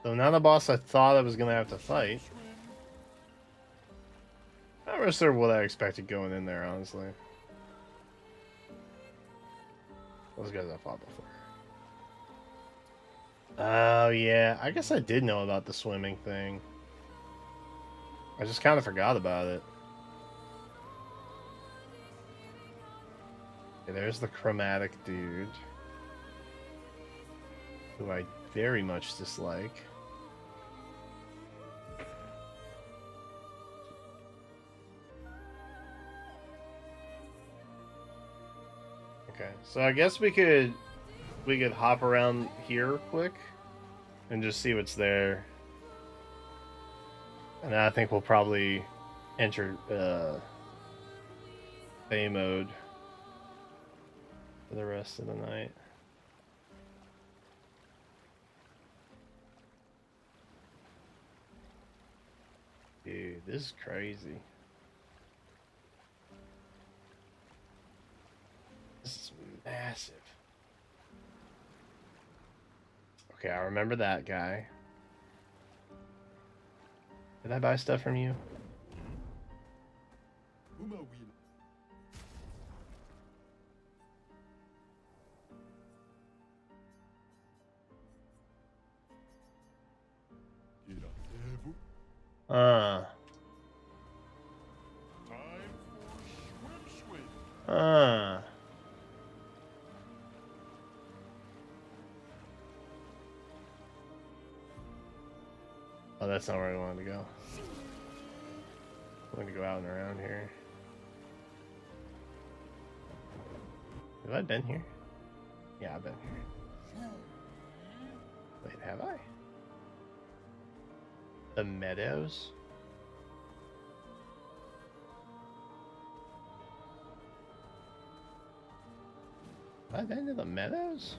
So now the boss I thought I was going to have to fight. Not really sure what I expected going in there, honestly. Those guys I fought before. Oh, yeah. I guess I did know about the swimming thing. I just kind of forgot about it. Okay, there's the chromatic dude. Who I very much dislike. Okay, so I guess we could hop around here quick and just see what's there. And I think we'll probably enter Bay mode for the rest of the night. Dude, this is crazy. This is massive. Okay, I remember that guy. Did I buy stuff from you?
Uma will. Iratelbu.
Uh.
Time for swim.
Oh, that's not where I wanted to go. I'm going to go out and around here. Have I been here? Yeah, I've been here. Wait, have I? The Meadows? Have I been to the Meadows?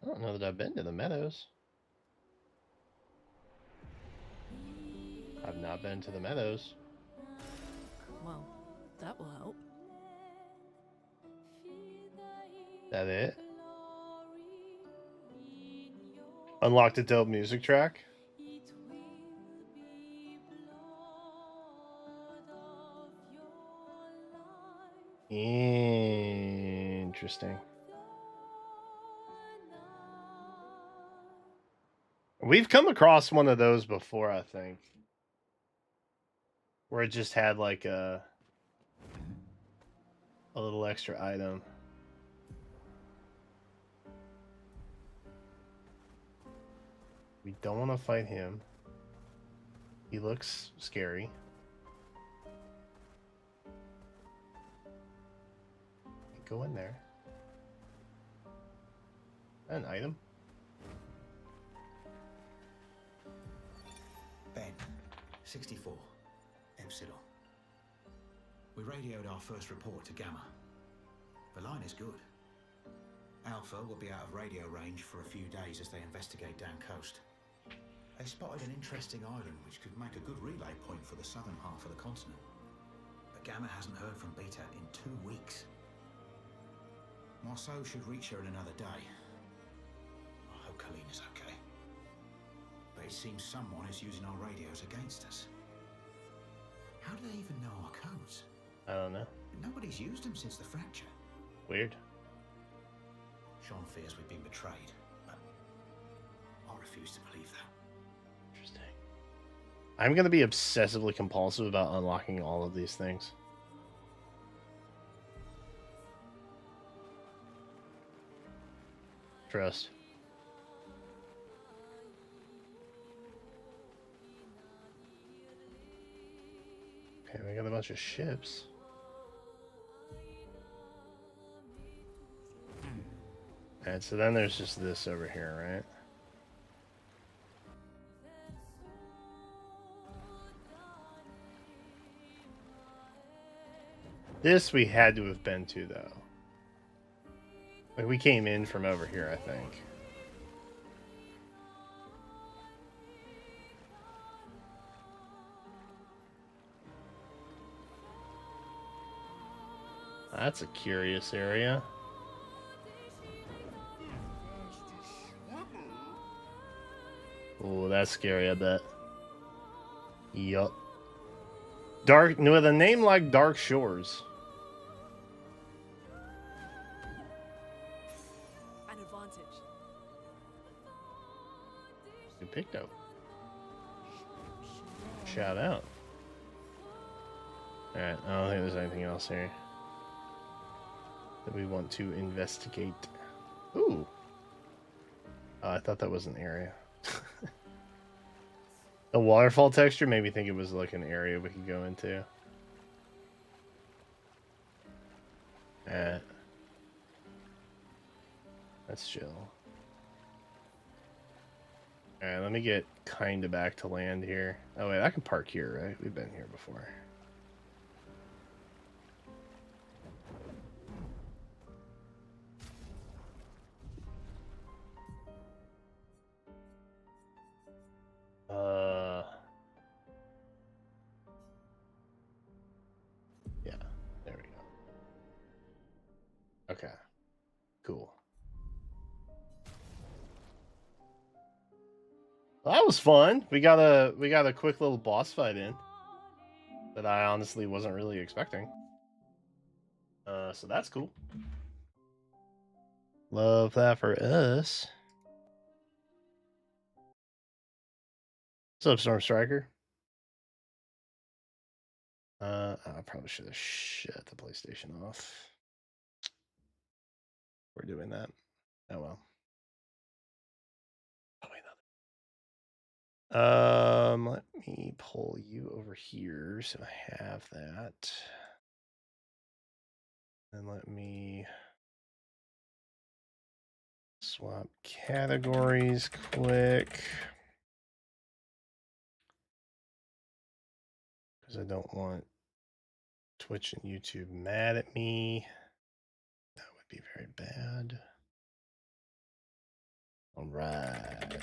I don't know that I've been to the Meadows. I've not been to the Meadows.
Well, that will help.
That it? Unlocked a dope music track? Interesting. We've come across one of those before, I think. Where it just had like a little extra item. We don't want to fight him. He looks scary. go in there. An item.
Ben, 64, Epsilon. We radioed our first report to Gamma. The line is good. Alpha will be out of radio range for a few days as they investigate down coast. They spotted an interesting island which could make a good relay point for the southern half of the continent. But Gamma hasn't heard from Beta in 2 weeks. Marceau should reach her in another day. I hope Kalina's okay. But it seems someone is using our radios against us. How do they even know our codes?
I don't know.
Nobody's used them since the fracture.
Weird.
Sean fears we've been betrayed, but I refuse to believe that.
Interesting. I'm gonna be obsessively compulsive about unlocking all of these things. Trust. Okay, we got a bunch of ships. Alright, so then there's just this over here, right? This we had to have been to, though. Like, we came in from over here, I think. That's a curious area. Oh, that's scary, I bet. Yup. Dark, with a name like Dark Shores.
An advantage.
Good pick, though. Shout out. Alright, I don't think there's anything else here that we want to investigate. Ooh. Oh, I thought that was an area. The waterfall texture made me think it was like an area we could go into. That's chill. Alright, let me get kinda back to land here. Oh wait, I can park here, right? We've been here before. Yeah, there we go. Okay, cool. Well, that was fun. We got a quick little boss fight in that I honestly wasn't really expecting. So that's cool. Love that for us. What's up, Storm Striker? I probably should have shut the PlayStation off. We're doing that. Oh well. Oh wait, let me pull you over here so I have that. And let me swap categories quick. Because I don't want Twitch and YouTube mad at me. That would be very bad. All right.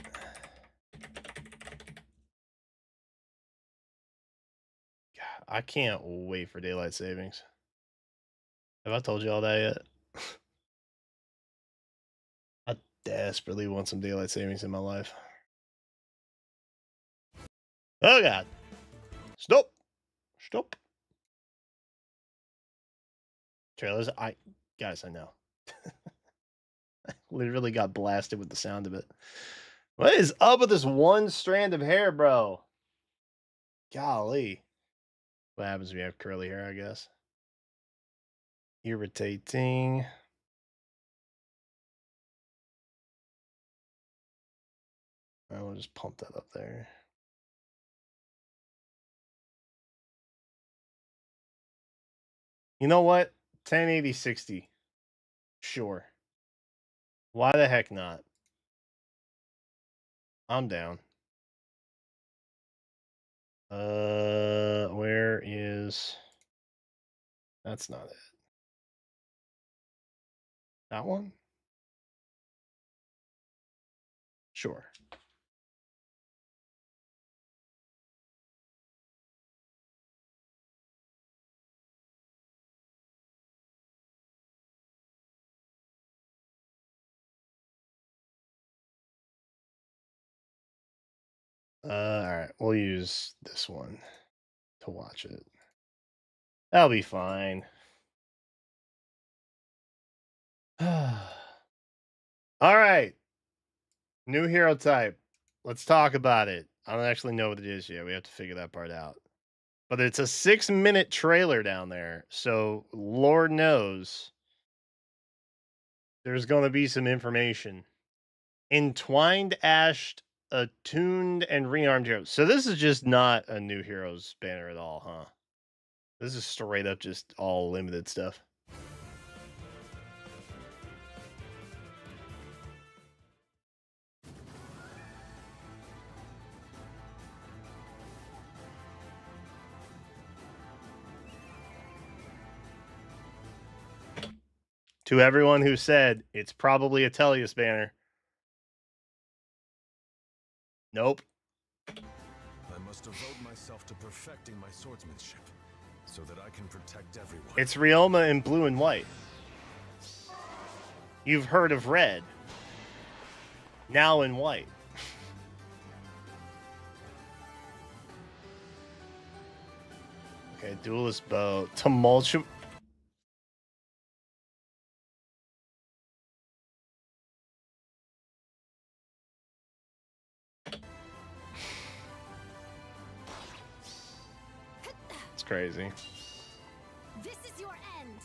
God, I can't wait for daylight savings. Have I told you all that yet? I desperately want some daylight savings in my life. Oh God. Stop. Stop. Trailers, guys, I know. I literally got blasted with the sound of it. What is up with this one strand of hair, bro? Golly. What happens when you have curly hair, I guess? Irritating. I will just pump that up there. You know what? 1080 60. Sure. Why the heck not? I'm down. Where is... That's not it. That one? Sure. Alright, we'll use this one to watch it. That'll be fine. Alright. New hero type. Let's talk about it. I don't actually know what it is yet. We have to figure that part out. But it's a 6-minute trailer down there. So, Lord knows there's going to be some information. Entwined, ashed, attuned, and rearmed heroes. So this is just not a new heroes banner at all, huh? This is straight up just all limited stuff. To everyone who said it's probably a Tellius banner. Nope.
I must devote myself to perfecting my swordsmanship, so that I can protect everyone.
It's Ryoma in blue and white. You've heard of red. Now in white. Okay, duelist bow. Tumultuous. It's crazy.
This is your end.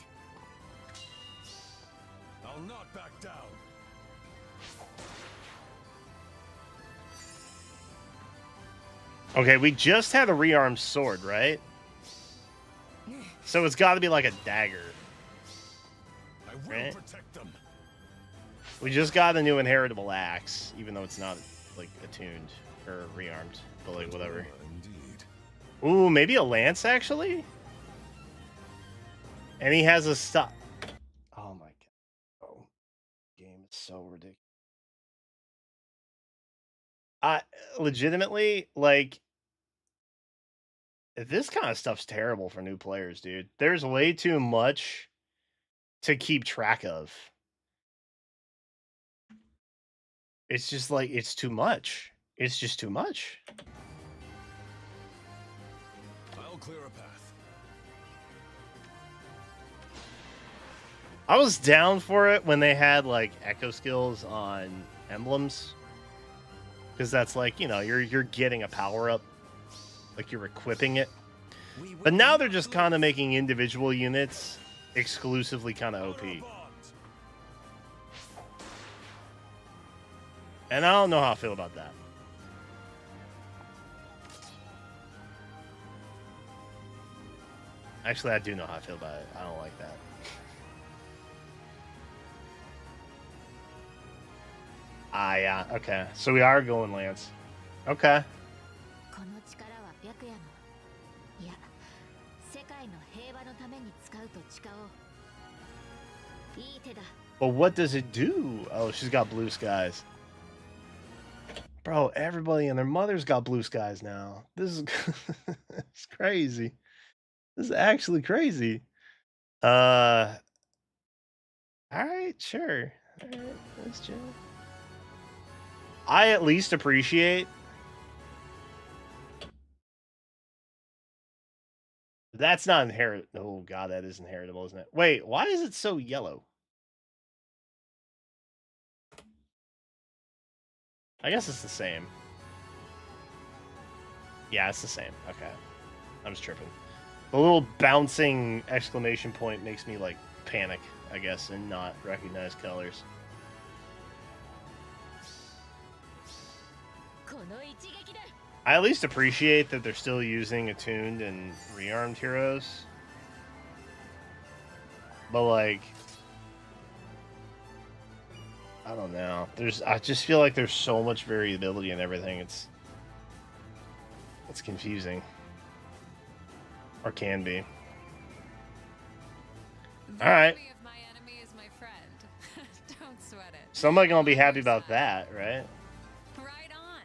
I'll not back down.
Okay, we just had a rearmed sword, right? So it's got to be like a dagger.
I will
Right.
protect them.
We just got a new inheritable axe, even though it's not like attuned or rearmed, but like whatever.
Indeed.
Ooh, maybe a lance actually. And he has a stop. Oh my god! Oh, game is so ridiculous. I legitimately like this kind of stuff's terrible for new players, dude. There's way too much to keep track of. It's just like it's too much. It's just too much.
I'll clear a path.
I was down for it when they had like echo skills on emblems, because that's like, you know, you're getting a power up, like you're equipping it. But now they're just kind of making individual units exclusively kind of OP, and I don't know how I feel about that. Actually, I do know how I feel about it. I don't like that. Ah, yeah. Okay. So we are going Lance. Okay.
この力は白夜のいや世界の平和のために使うと誓おういい手だ
But what does it do? Oh, she's got blue skies. Bro, everybody and their mother's got blue skies now. This is it's crazy. This is actually crazy. All right, sure. All right, let's chill. I at least appreciate that's not inherit. Oh god, that is inheritable, isn't it? Wait, why is it so yellow? I guess it's the same. Yeah, it's the same. Okay. I'm just tripping. The little bouncing exclamation point makes me like panic, I guess, and not recognize colors.
この一撃だ
I at least appreciate that they're still using attuned and rearmed heroes. But like I don't know. I just feel like there's so much variability in everything. It's confusing. Or can be. All right.
enemy of my enemy is my friend. Don't sweat it.
Somebody gonna be happy about that, right?
Right on.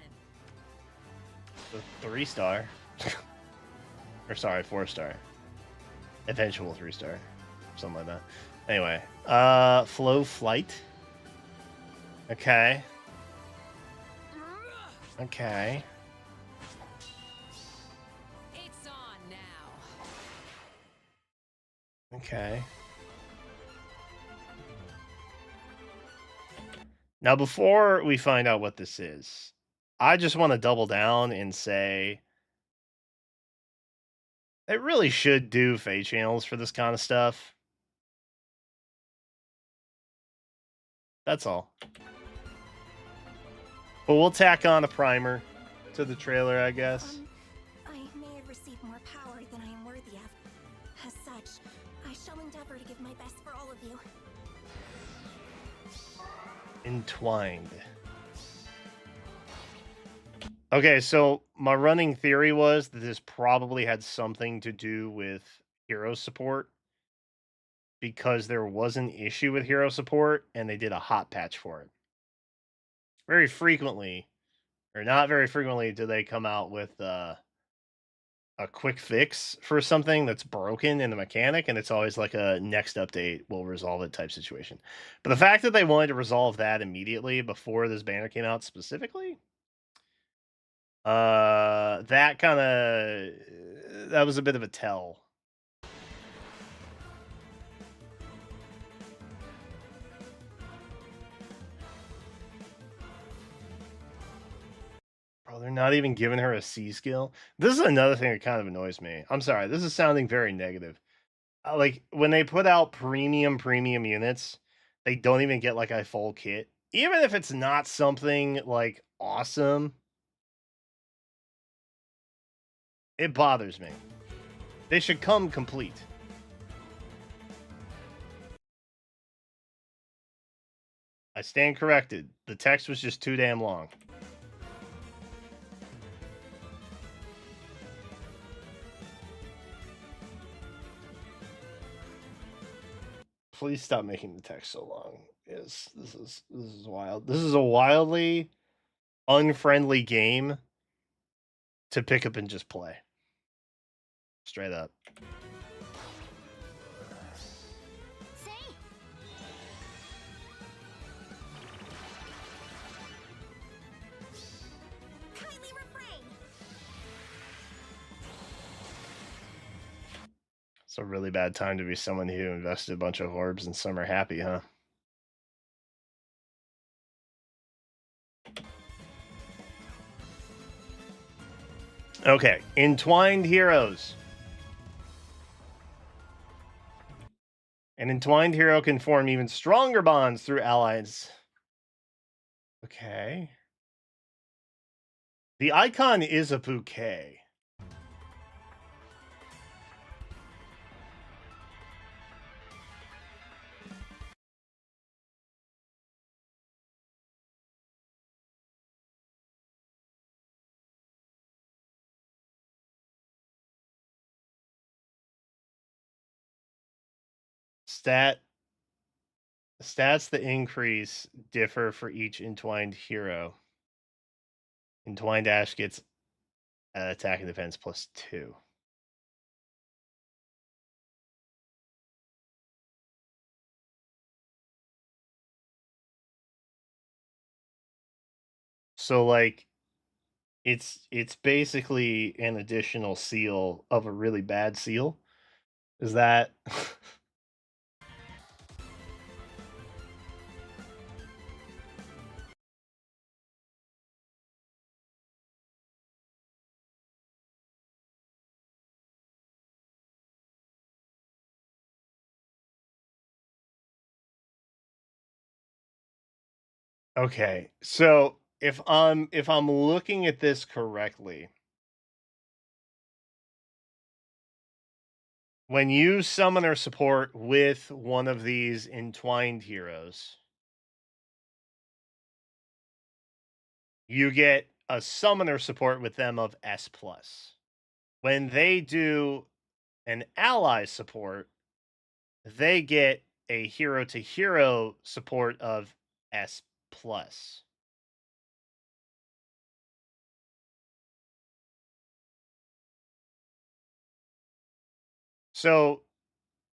The 3-star. Or sorry, 4-star. Eventual 3-star. Something like that. Anyway. Flow Flight. Okay. Okay.
It's on now.
Okay. Now, before we find out what this is, I just want to double down and say it really should do Fate channels for this kind of stuff. That's all. But we'll tack on a primer to the trailer, I guess.
I may have received more power than I am worthy of. As such, I shall endeavor to give my best for all of you.
Entwined. Okay, so my running theory was that this probably had something to do with hero support because there was an issue with hero support and they did a hot patch for it. Very frequently, or not very frequently, do they come out with a quick fix for something that's broken in the mechanic, and it's always like a next update will resolve it type situation. But the fact that they wanted to resolve that immediately before this banner came out specifically, that was a bit of a tell. Bro, they're not even giving her a C skill. This is another thing that kind of annoys me. I'm sorry, this is sounding very negative. Like when they put out premium units, they don't even get like a full kit. Even if it's not something like awesome, it bothers me. They should come complete. I stand corrected. The text was just too damn long. Please stop making the text so long. This is wild. This is a wildly unfriendly game to pick up and just play. Straight up. It's a really bad time to be someone who invested a bunch of orbs and some are happy, huh? Okay, Entwined Heroes. An entwined hero can form even stronger bonds through allies. Okay. The icon is a bouquet. Stats that increase differ for each entwined hero. Entwined Ash gets attack and defense +2. So like it's basically an additional seal of a really bad seal. Is that okay? So if I'm looking at this correctly, when you summon or support with one of these entwined heroes, you get a summoner support with them of S+. When they do an ally support, they get a hero to hero support of S+. So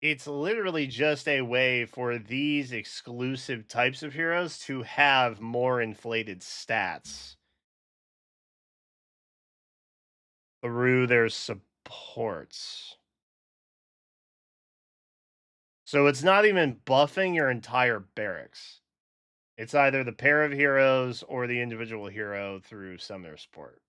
it's literally just a way for these exclusive types of heroes to have more inflated stats through their supports. So it's not even buffing your entire barracks. It's either the pair of heroes or the individual hero through summoner support.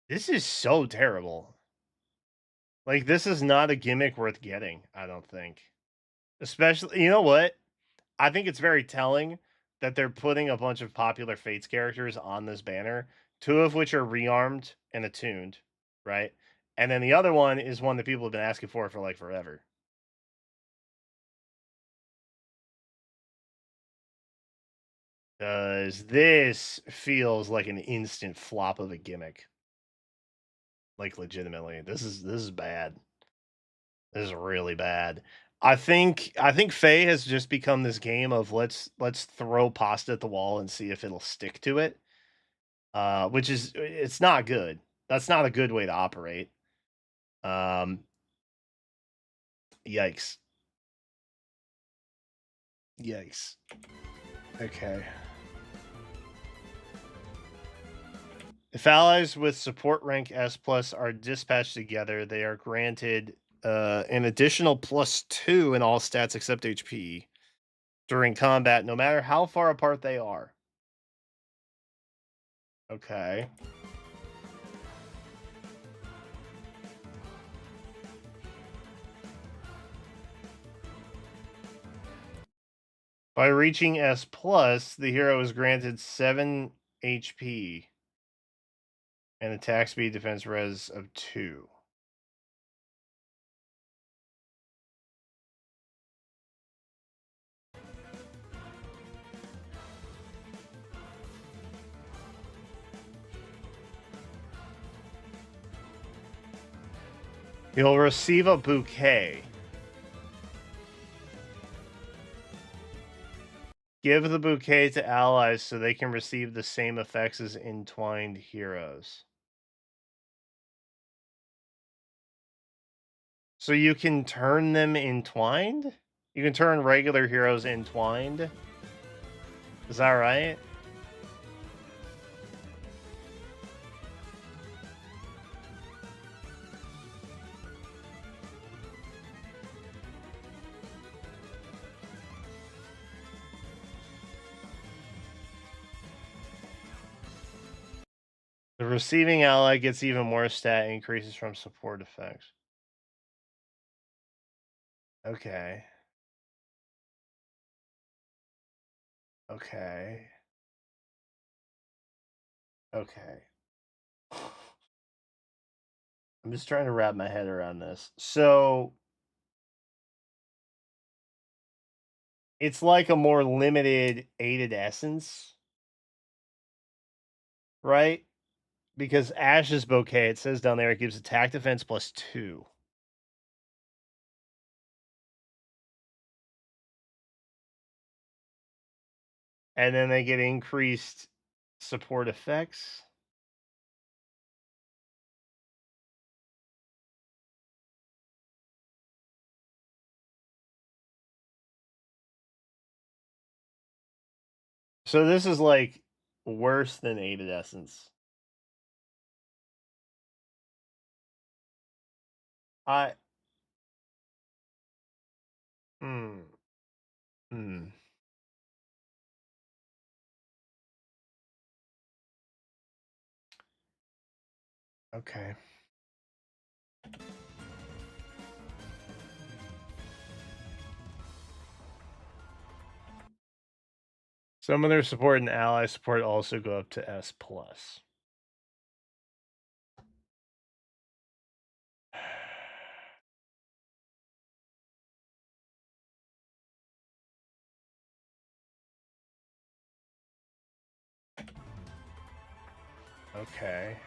This is so terrible. Like, this is not a gimmick worth getting, I don't think. Especially, you know what? I think it's very telling that they're putting a bunch of popular Fates characters on this banner, 2 of which are rearmed and attuned, right? And then the other one is one that people have been asking for like forever. Because this feels like an instant flop of a gimmick. Like, legitimately, this is bad. This is really bad. I think Faye has just become this game of let's throw pasta at the wall and see if it'll stick to it. Which is it's not good. That's not a good way to operate. Yikes. Yikes. Okay. If allies with support rank S+ are dispatched together, they are granted an additional +2 in all stats except HP during combat, no matter how far apart they are. Okay. By reaching S+, the hero is granted 7 HP and attack speed defense res of 2. You'll receive a bouquet. Give the bouquet to allies so they can receive the same effects as entwined heroes. So you can turn them entwined? You can turn regular heroes entwined? Is that right? The receiving ally gets even more stat increases from support effects. Okay. Okay. Okay. I'm just trying to wrap my head around this. So it's like a more limited aided essence, right? Because Ash's bouquet, it says down there, it gives attack defense +2. And then they get increased support effects. So this is like worse than aided essence. I hmm. Hmm. Okay. Summoner support and ally support also go up to S+. Okay.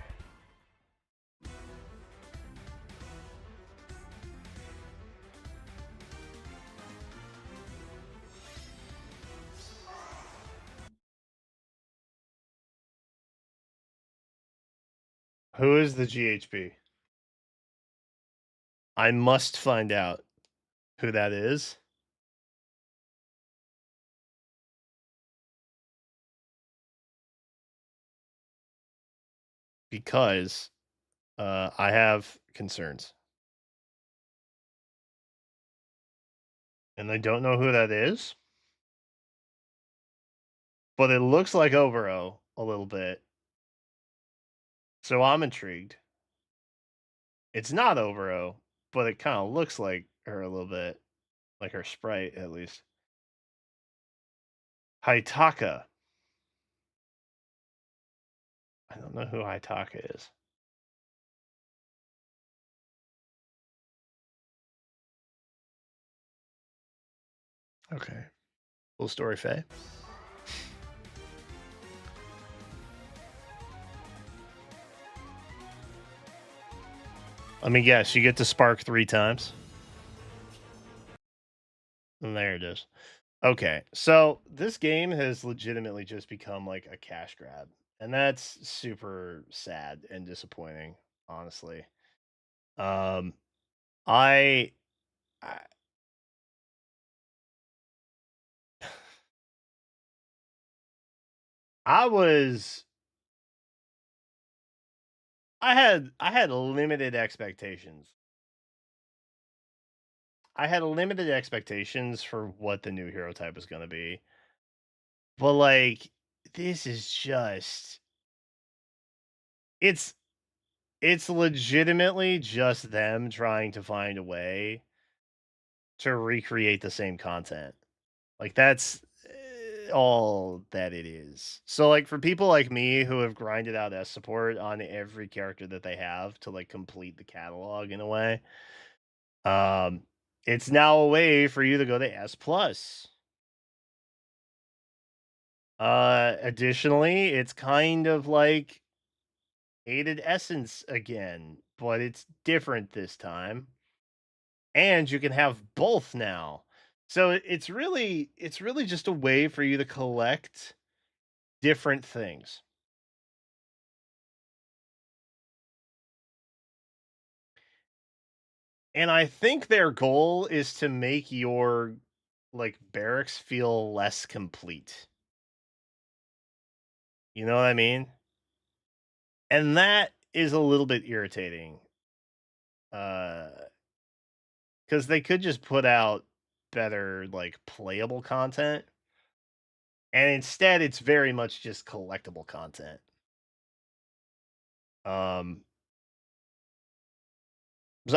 Who is the GHB? I must find out who that is. Because I have concerns. And I don't know who that is. But it looks like Obero a little bit. So I'm intrigued. It's not Obero, but it kind of looks like her a little bit. Like her sprite, at least. Haitaka. I don't know who Haitaka is. Okay. Full story, Faye. Let me guess. You get to spark 3 times. And there it is. Okay. So this game has legitimately just become like a cash grab. And that's super sad and disappointing, honestly. I was I had limited expectations. I had limited expectations for what the new hero type was going to be. But like this is just it's legitimately just them trying to find a way to recreate the same content. Like that's all that it is. So like for people like me who have grinded out S support on every character that they have to like complete the catalog in a way, it's now a way for you to go to S+. Additionally, it's kind of like Aided Essence again, but it's different this time. And you can have both now. So it's really just a way for you to collect different things. And I think their goal is to make your like barracks feel less complete. You know what I mean? And that is a little bit irritating. Cuz they could just put out better like playable content. And instead it's very much just collectible content. So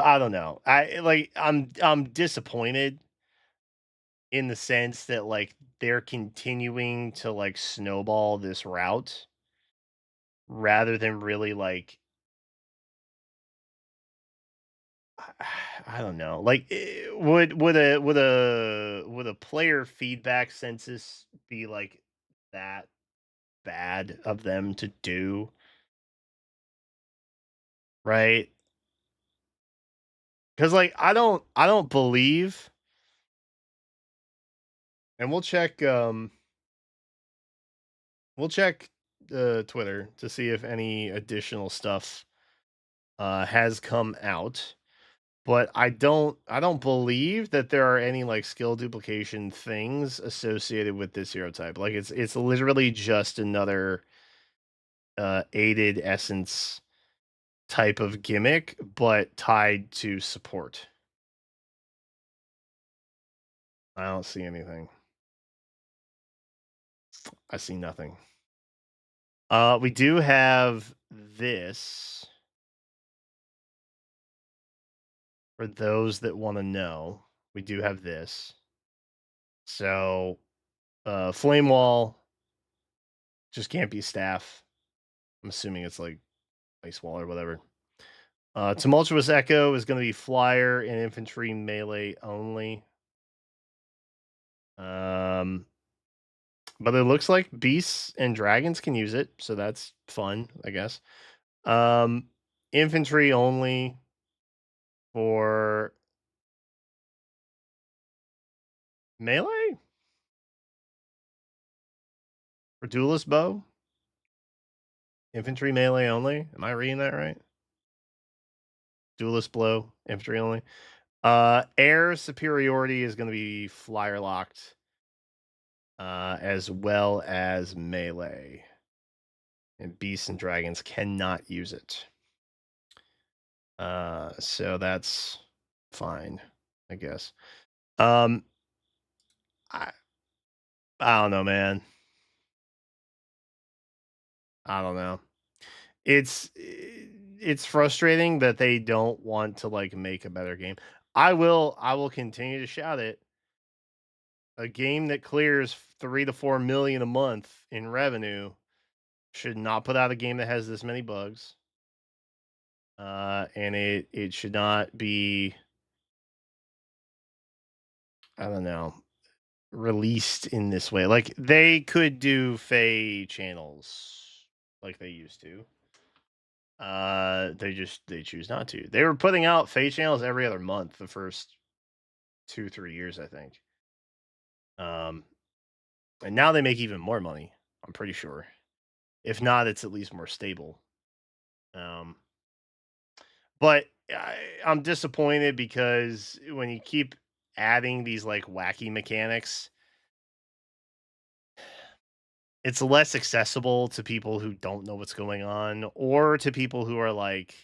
I don't know. I'm disappointed in the sense that like they're continuing to like snowball this route rather than really like I don't know. Like would a player feedback census be like that bad of them to do? Right? Cuz like I don't believe, and we'll check Twitter to see if any additional stuff has come out, but I don't believe that there are any like skill duplication things associated with this hero type. Like it's literally just another aided essence type of gimmick, but tied to support. I don't see anything. I see nothing. We do have this for those that want to know. We do have this. So, Flame Wall Just can't be staff. I'm assuming it's like ice wall or whatever. Tumultuous Echo is going to be flyer and infantry melee only. But it looks like beasts and dragons can use it, so that's fun, I guess. Infantry only for melee? For duelist bow? Infantry melee only? Am I reading that right? Duelist blow, infantry only. Air superiority is going to be flyer locked, as well as melee. And beasts and dragons cannot use it. So that's fine, I guess. I don't know, man. I don't know. It's frustrating that they don't want to like make a better game. I will continue to shout it. A game that clears 3 to 4 million a month in revenue should not put out a game that has this many bugs. And it should not be, I don't know, released in this way. Like they could do Fey channels like they used to. They choose not to. They were putting out Fey channels every other month the first 2-3 years, I think. And now they make even more money, I'm pretty sure. If not, it's at least more stable. But I'm disappointed because when you keep adding these like wacky mechanics, it's less accessible to people who don't know what's going on, or to people who are like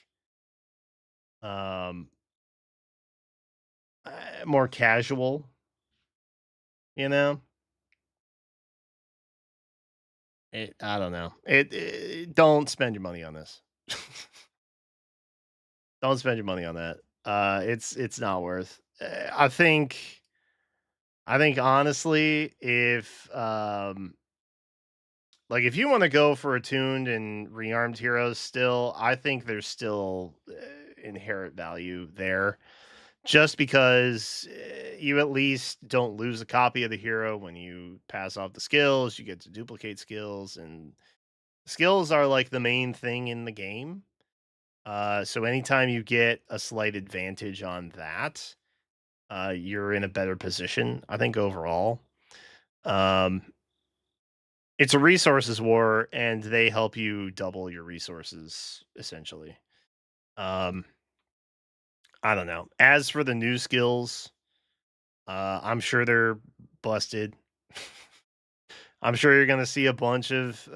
more casual, you know. I don't know. Don't spend your money on this. Don't spend your money on that. It's not worth. I think honestly, if like if you want to go for attuned and rearmed heroes, still, I think there's still inherent value there. Just because you at least don't lose a copy of the hero when you pass off the skills, you get to duplicate skills, and skills are like the main thing in the game. So anytime you get a slight advantage on that, you're in a better position, I think, overall. It's a resources war, and they help you double your resources, essentially. I don't know. As for the new skills, I'm sure they're busted. I'm sure you're going to see a bunch of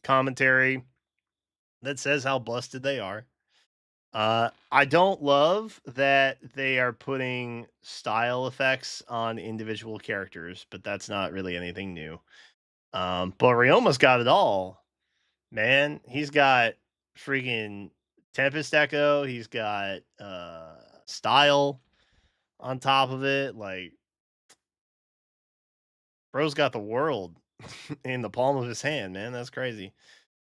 commentary that says how busted they are. I don't love that they are putting style effects on individual characters, but that's not really anything new. But Ryoma's got it all, man. He's got freaking Tempest Echo. He's got style on top of it. Like, bro's got the world in the palm of his hand, man. That's crazy.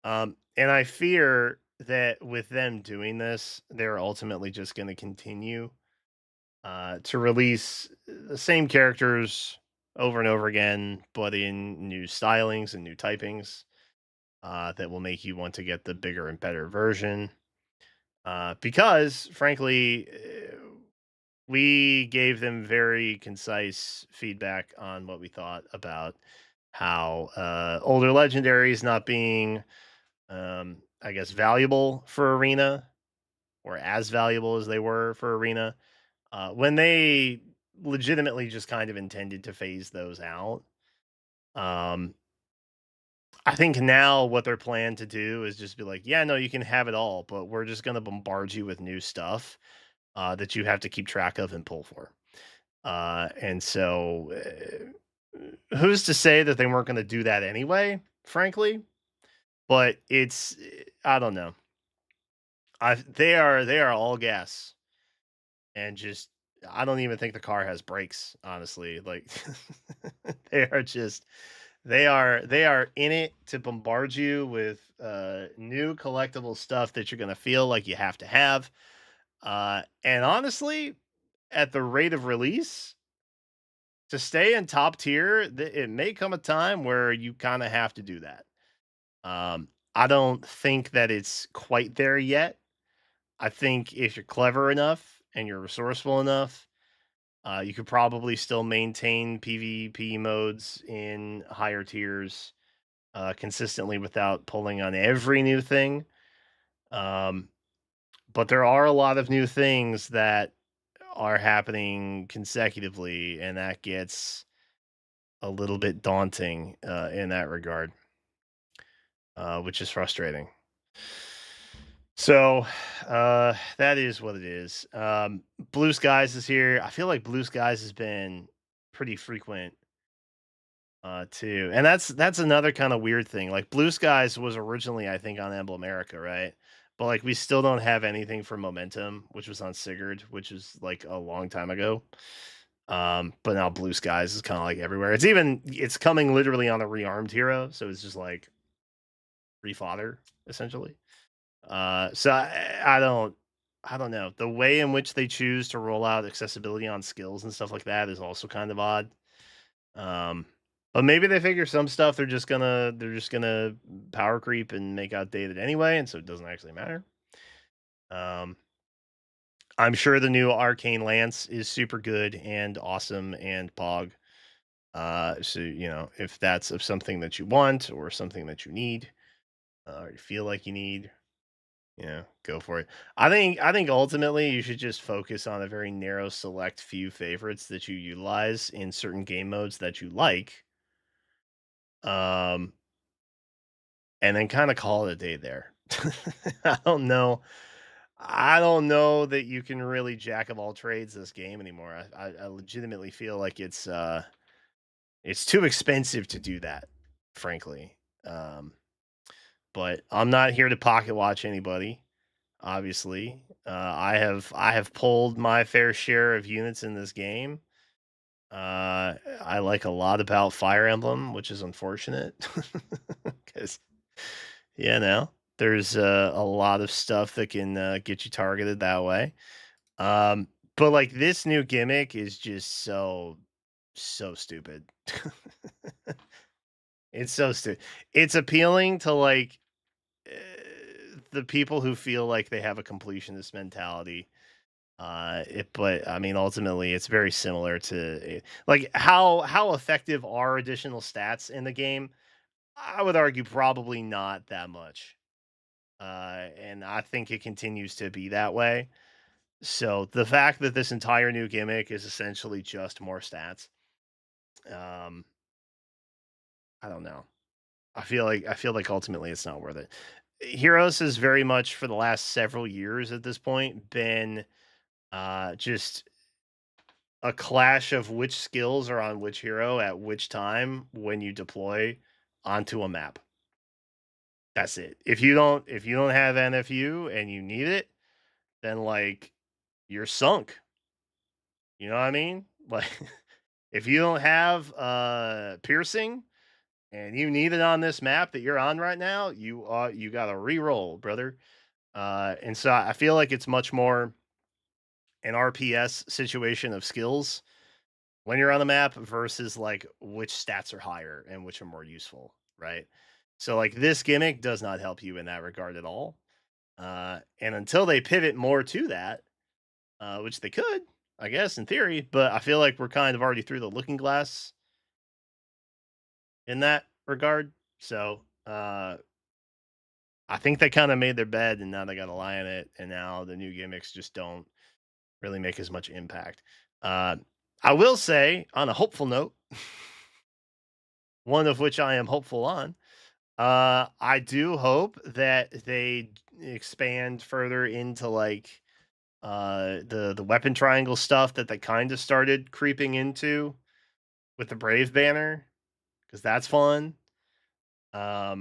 And I fear that with them doing this, they're ultimately just going to continue to release the same characters over and over again, but in new stylings and new typings that will make you want to get the bigger and better version. Because, frankly, we gave them very concise feedback on what we thought about how older legendaries not being, I guess, valuable for Arena, or as valuable as they were for Arena, when they legitimately just kind of intended to phase those out. I think now what they're planning to do is just be like, yeah, no, you can have it all, but we're just going to bombard you with new stuff that you have to keep track of and pull for. And so who's to say that they weren't going to do that anyway, frankly? But it's, I don't know. They are all gas, and just, I don't even think the car has brakes, honestly. Like, they are just They are in it to bombard you with new collectible stuff that you're gonna feel like you have to have. And honestly, at the rate of release, to stay in top tier, it may come a time where you kind of have to do that. I don't think that it's quite there yet. I think if you're clever enough and you're resourceful enough, you could probably still maintain PvP modes in higher tiers consistently without pulling on every new thing. But there are a lot of new things that are happening consecutively, and that gets a little bit daunting in that regard, which is frustrating. So that is what it is. Blue Skies is here. I feel like Blue Skies has been pretty frequent too, and that's another kind of weird thing. Like Blue Skies was originally, I think, on Emblematica, right? But like we still don't have anything for Momentum, which was on Sigurd, which is like a long time ago. But now Blue Skies is kind of like everywhere. It's coming literally on a rearmed hero, so it's just like refodder essentially. So I don't know. The way in which they choose to roll out accessibility on skills and stuff like that is also kind of odd. But maybe they figure some stuff they're just gonna power creep and make outdated anyway, and so it doesn't actually matter. I'm sure the new Arcane Lance is super good and awesome and pog. So if that's of something that you want or something that you need, or you feel like you need, go for it. I think ultimately you should just focus on a very narrow select few favorites that you utilize in certain game modes that you like. And then kind of call it a day there. I don't know. I don't know that you can really jack of all trades this game anymore. I legitimately feel like it's too expensive to do that, frankly. But I'm not here to pocket watch anybody. Obviously, I have pulled my fair share of units in this game. I like a lot about Fire Emblem, which is unfortunate because there's a lot of stuff that can get you targeted that way. But like this new gimmick is just so stupid. It's so stupid. It's appealing to like the people who feel like they have a completionist mentality. But I mean, ultimately, it's very similar to like how effective are additional stats in the game. I would argue probably not that much. And I think it continues to be that way. So the fact that this entire new gimmick is essentially just more stats, I don't know. I feel like ultimately it's not worth it. Heroes has very much for the last several years at this point been just a clash of which skills are on which hero at which time when you deploy onto a map. That's it. If you don't have NFU and you need it, then like you're sunk. You know what I mean? Like if you don't have piercing and you need it on this map that you're on right now, you got to re-roll, brother. And so I feel like it's much more an RPS situation of skills when you're on the map versus like which stats are higher and which are more useful, right? So like this gimmick does not help you in that regard at all. And until they pivot more to that, which they could, I guess, in theory, but I feel like we're kind of already through the looking glass in that regard. So I think they kind of made their bed and now they got to lie in it. And now the new gimmicks just don't really make as much impact. I will say, on a hopeful note, one of which I am hopeful on, I do hope that they expand further into like the weapon triangle stuff that they kind of started creeping into with the Brave banner, because that's fun. I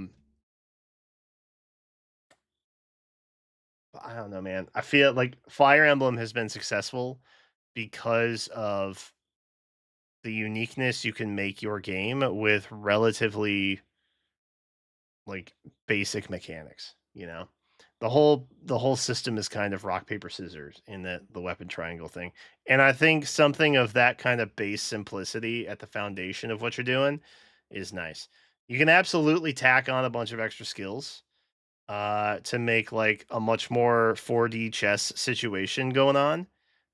don't know, man. I feel like Fire Emblem has been successful because of the uniqueness you can make your game with relatively like basic mechanics, you know. The whole system is kind of rock paper scissors in the weapon triangle thing. And I think something of that kind of base simplicity at the foundation of what you're doing is nice. You can absolutely tack on a bunch of extra skills to make like a much more 4D chess situation going on,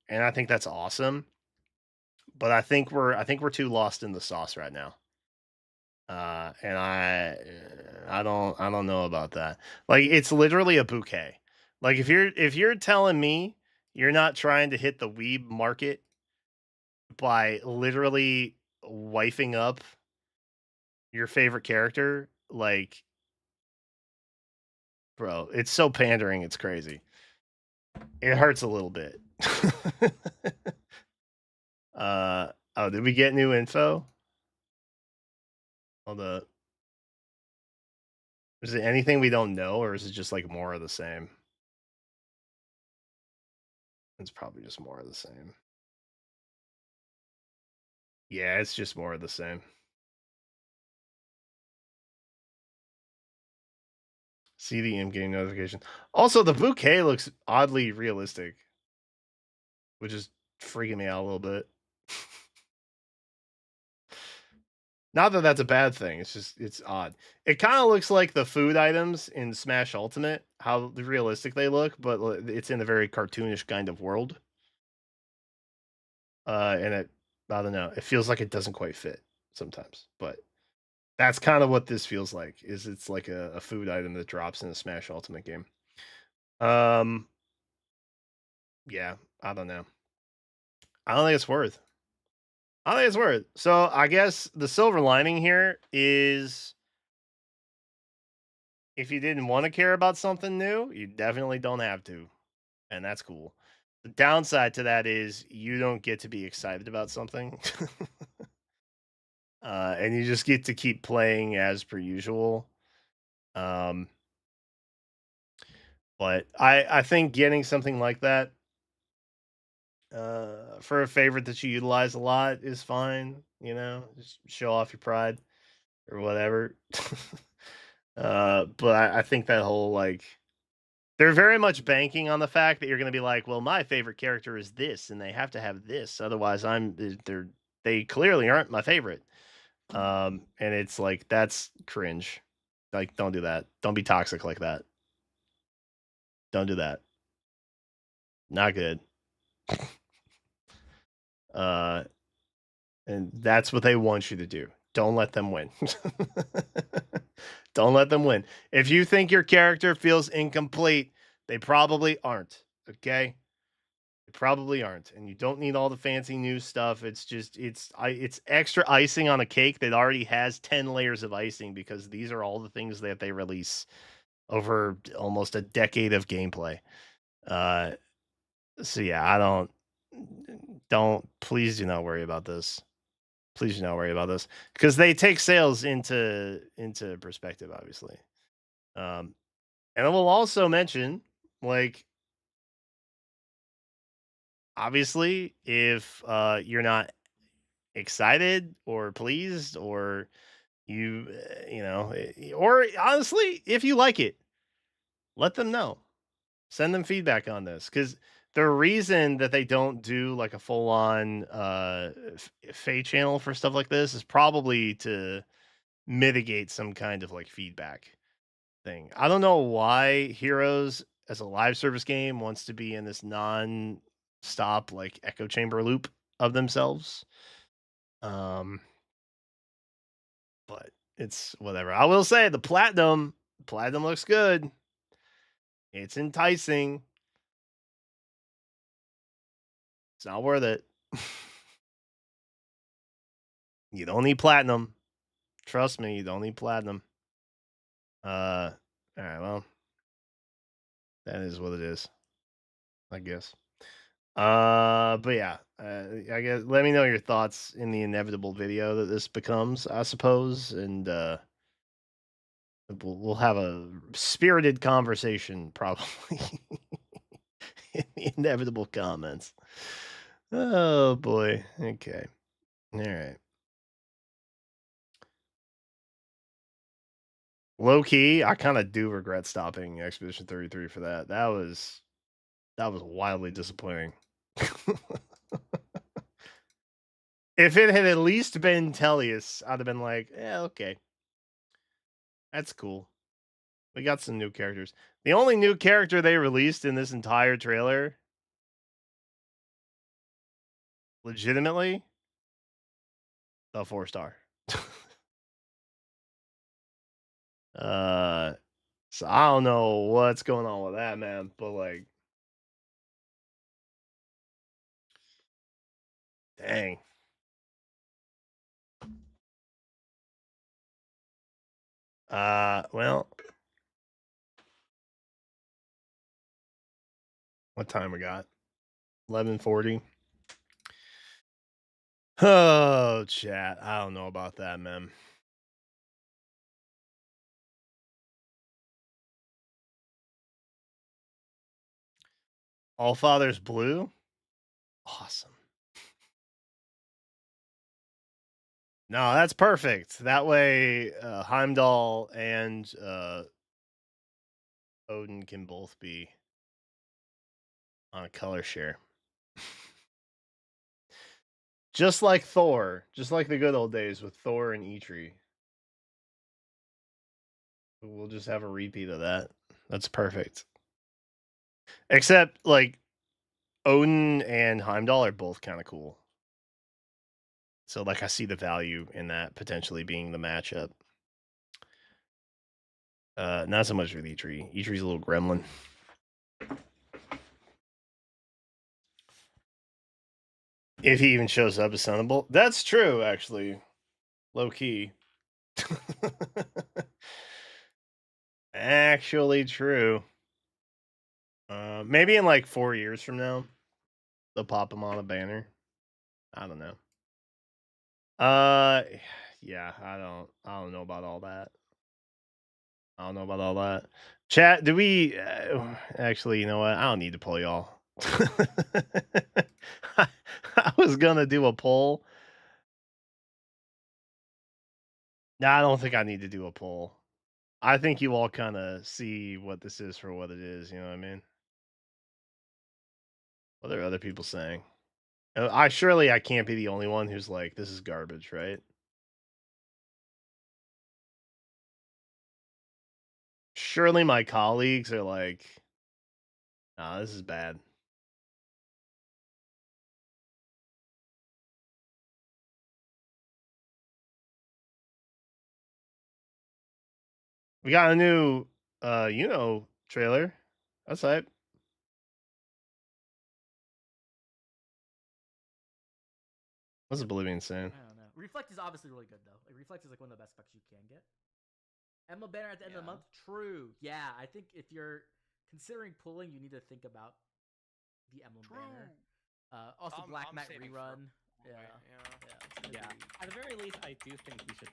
and I think that's awesome. But I think we're too lost in the sauce right now. And I don't know about that. Like it's literally a bouquet. Like if you're telling me you're not trying to hit the weeb market by literally wifing up your favorite character, like bro, it's so pandering, it's crazy. It hurts a little bit. Oh, did we get new info? Hold up. Is it anything we don't know, or is it just like more of the same? It's probably just more of the same. Yeah, it's just more of the same. See the in-game notification. Also, the bouquet looks oddly realistic, which is freaking me out a little bit. Not that that's a bad thing. It's just it's odd. It kind of looks like the food items in Smash Ultimate, how realistic they look, but it's in a very cartoonish kind of world. And I don't know. It feels like it doesn't quite fit sometimes, but that's kind of what this feels like. Is it's like a food item that drops in a Smash Ultimate game. Yeah, I don't know. I don't think it's worth. I don't think it's worth. So I guess the silver lining here is if you didn't want to care about something new, you definitely don't have to. And that's cool. The downside to that is you don't get to be excited about something. And you just get to keep playing as per usual. But I think getting something like that for a favorite that you utilize a lot is fine. You know, just show off your pride or whatever. But I think that whole like they're very much banking on the fact that you're going to be like, well, my favorite character is this, and they have to have this, otherwise they clearly aren't my favorite. And it's like that's cringe. Like, don't do that. Don't be toxic like that. Don't do that. Not good. And that's what they want you to do. Don't let them win. Don't let them win. If you think your character feels incomplete, they probably aren't. Okay? They probably aren't. And you don't need all the fancy new stuff. It's just it's extra icing on a cake that already has 10 layers of icing because these are all the things that they release over almost a decade of gameplay. So yeah, I don't please do not worry about this. Please do not worry about this because they take sales into perspective, obviously. And I will also mention, like, obviously, if you're not excited or pleased, or or honestly, if you like it, let them know. Send them feedback on this because the reason that they don't do like a full on Fey channel for stuff like this is probably to mitigate some kind of like feedback thing. I don't know why Heroes as a live service game wants to be in this non-stop like echo chamber loop of themselves. But it's whatever. I will say the platinum looks good. It's enticing. It's not worth it. You don't need platinum. Trust me, you don't need platinum. All right, well, that is what it is, I guess. But yeah, I guess let me know your thoughts in the inevitable video that this becomes, I suppose, and we'll have a spirited conversation probably in the inevitable comments. Oh boy. Okay. All right. Low key, I kind of do regret stopping Expedition 33 for that. That was wildly disappointing. If it had at least been Tellius, I'd have been like, yeah, okay. That's cool. We got some new characters. The only new character they released in this entire trailer, legitimately, the 4-star. So I don't know what's going on with that, man, but like, dang. Well, what time we got? 11:40. Oh, chat. I don't know about that, man. All Father's Blue? Awesome. No, that's perfect. That way, Heimdall and Odin can both be on a color share. Just like Thor. Just like the good old days with Thor and Eitri. We'll just have a repeat of that. That's perfect. Except, like, Odin and Heimdall are both kind of cool. So, like, I see the value in that potentially being the matchup. Not so much with Eitri. Eitri's a little gremlin. If he even shows up as Sunnable. That's true, actually. Low key. Actually true. Maybe in like 4 years from now, they'll pop him on a banner. I don't know. Yeah, I don't know about all that. I don't know about all that. Chat, do we actually, you know what? I don't need to pull y'all. I was gonna do a poll. No, I don't think I need to do a poll. I think you all kind of see what this is for what it is, you know what I mean? What are other people saying? I surely I can't be the only one who's like, this is garbage, right? Surely my colleagues are like, nah, this is bad. We got a new trailer. That's hype. What's Oblivion saying?
I don't know. Reflect is obviously really good though. Like Reflect is like one of the best specs you can get. Emblem banner at the end of the month? True. Yeah, I think if you're considering pulling, you need to think about the Emblem banner. Also, Black Knight rerun.
Yeah. At the very least, I do think you should,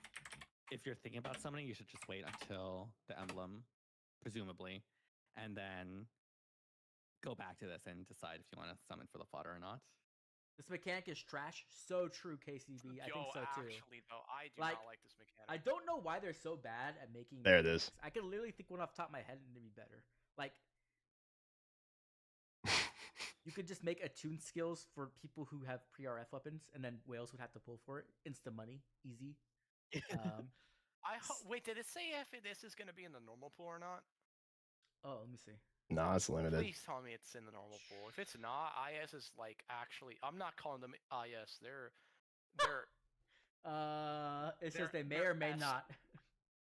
if you're thinking about summoning, you should just wait until the emblem, presumably, and then go back to this and decide if you want to summon for the fodder or not.
This mechanic is trash. So true, KCB. I think so too.
Actually, though, I do not like this mechanic.
I don't know why they're so bad at making.
There it is.
I can literally think one off the top of my head and it'd be better. Like, you could just make attune skills for people who have pre-RF weapons, and then whales would have to pull for it. Instant money, easy.
Wait, did it say if this is going to be in the normal pool or not?
Oh, let me see.
Nah, it's limited.
Please tell me it's in the normal pool. If it's not, IS is like actually. I'm not calling them IS. They're.
It says they may or may not.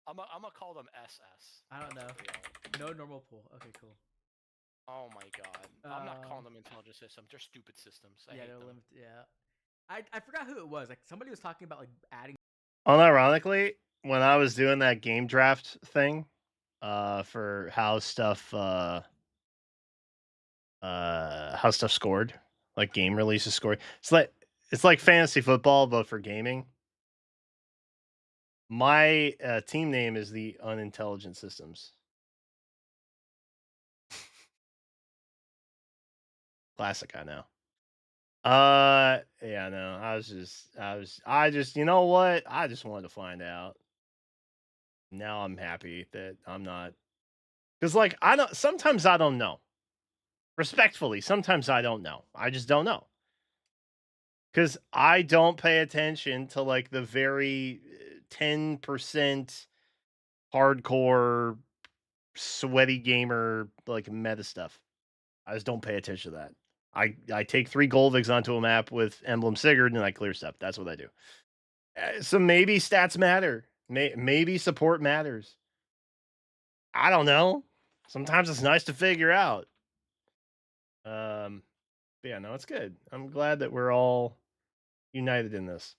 I'm gonna call them SS.
I don't know. No normal pool. Okay, cool.
Oh my god. I'm not calling them intelligent systems. They're stupid systems. I hate them.
Limited. Yeah. I forgot who it was. Like somebody was talking about like adding.
Unironically, when I was doing that game draft thing, for how stuff scored, like game releases scored. It's like fantasy football, but for gaming. My team name is the Unintelligent Systems. Classic, I know. Yeah, no, I just, you know what? I just wanted to find out. Now I'm happy that I'm not, because like sometimes I don't know. Respectfully, sometimes I don't know. I just don't know. Because I don't pay attention to like the very 10% hardcore sweaty gamer like meta stuff. I just don't pay attention to that. I take 3 Golvigs onto a map with Emblem Sigurd and I clear stuff. That's what I do. So maybe stats matter. Maybe support matters. I don't know. Sometimes it's nice to figure out. But yeah, no, it's good. I'm glad that we're all united in this.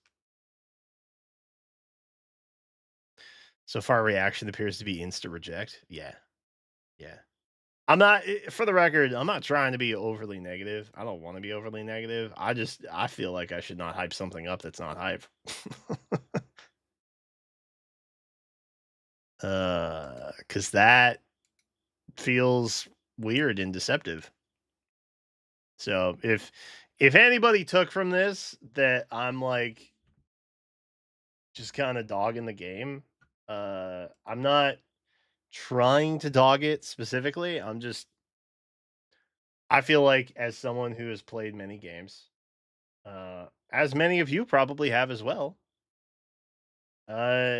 So far, reaction appears to be insta reject. Yeah. Yeah. I'm not, for the record, I'm not trying to be overly negative. I don't want to be overly negative. I feel like I should not hype something up that's not hype. Because that feels weird and deceptive. So if anybody took from this that I'm like just kind of dogging the game, I'm not trying to dog it specifically. I feel like as someone who has played many games, as many of you probably have as well, the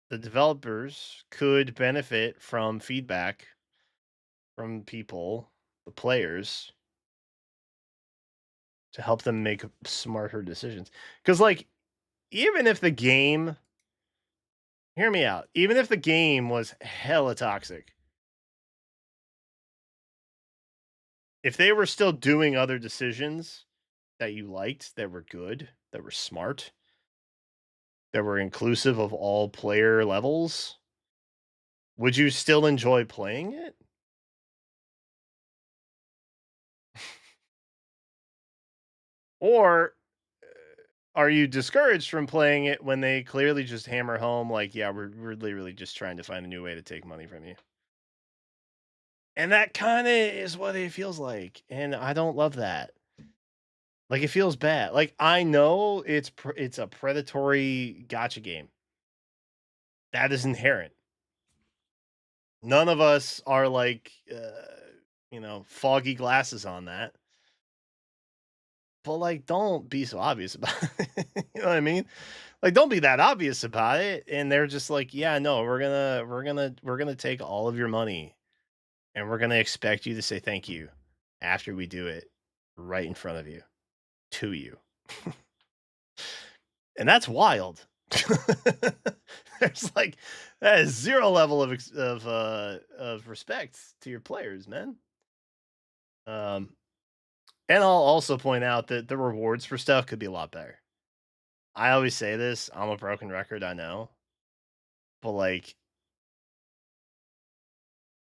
developers could benefit from feedback from people, the players, to help them make smarter decisions. Because, like, even if the game, hear me out, even if the game was hella toxic, if they were still doing other decisions that you liked, that were good, that were smart, that were inclusive of all player levels, would you still enjoy playing it? Or are you discouraged from playing it when they clearly just hammer home, like, yeah, we're literally just trying to find a new way to take money from you? And that kind of is what it feels like. And I don't love that. Like, it feels bad. Like, I know it's a predatory gacha game. That is inherent. None of us are like, foggy glasses on that. But like, don't be so obvious about it. You know what I mean? Like, don't be that obvious about it. And they're just like, yeah, no, we're gonna take all of your money, and we're gonna expect you to say thank you after we do it right in front of you, to you. And that's wild. There's like that is zero level of respect to your players, man. And I'll also point out that the rewards for stuff could be a lot better. I always say this, I'm a broken record, I know. But like,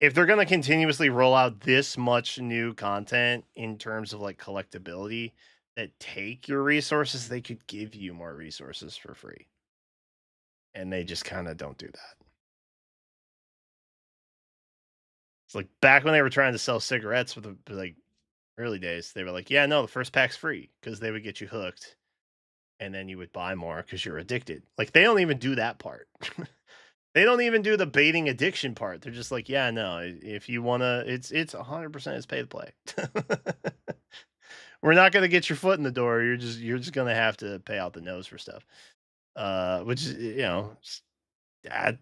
if they're going to continuously roll out this much new content in terms of like collectability that take your resources, they could give you more resources for free. And they just kind of don't do that. It's like back when they were trying to sell cigarettes with the like early days, they were like, yeah, no, the first pack's free, because they would get you hooked and then you would buy more because you're addicted. Like, they don't even do that part. They don't even do the baiting addiction part. They're just like, yeah, no, if you want to, it's 100% it's pay to play. We're not going to get your foot in the door. You're just going to have to pay out the nose for stuff. Which is,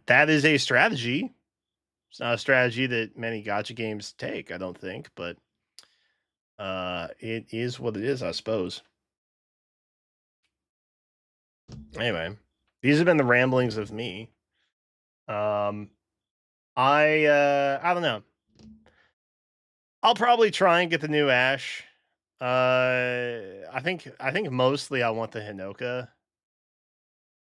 that is a strategy. It's not a strategy that many gacha games take, I don't think, but it is what it is, I suppose. Anyway, these have been the ramblings of me. I don't know. I'll probably try and get the new Ash. I think mostly I want the Hinoka.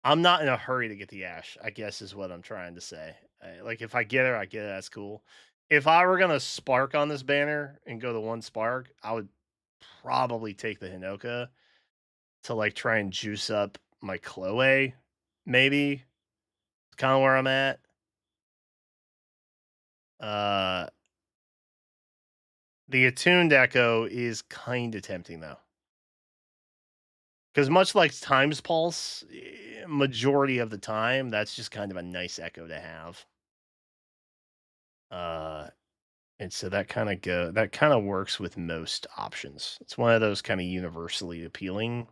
I'm not in a hurry to get the Ash, I guess is what I'm trying to say. Like, if I get her, I get it. That's cool. If I were gonna spark on this banner and go to one spark, I would probably take the Hinoka to like try and juice up my Chloe. Maybe kind of where I'm at. The attuned echo is kind of tempting though. Because much like Time's Pulse, majority of the time, that's just kind of a nice echo to have. And so that kind of works with most options. It's one of those kind of universally appealing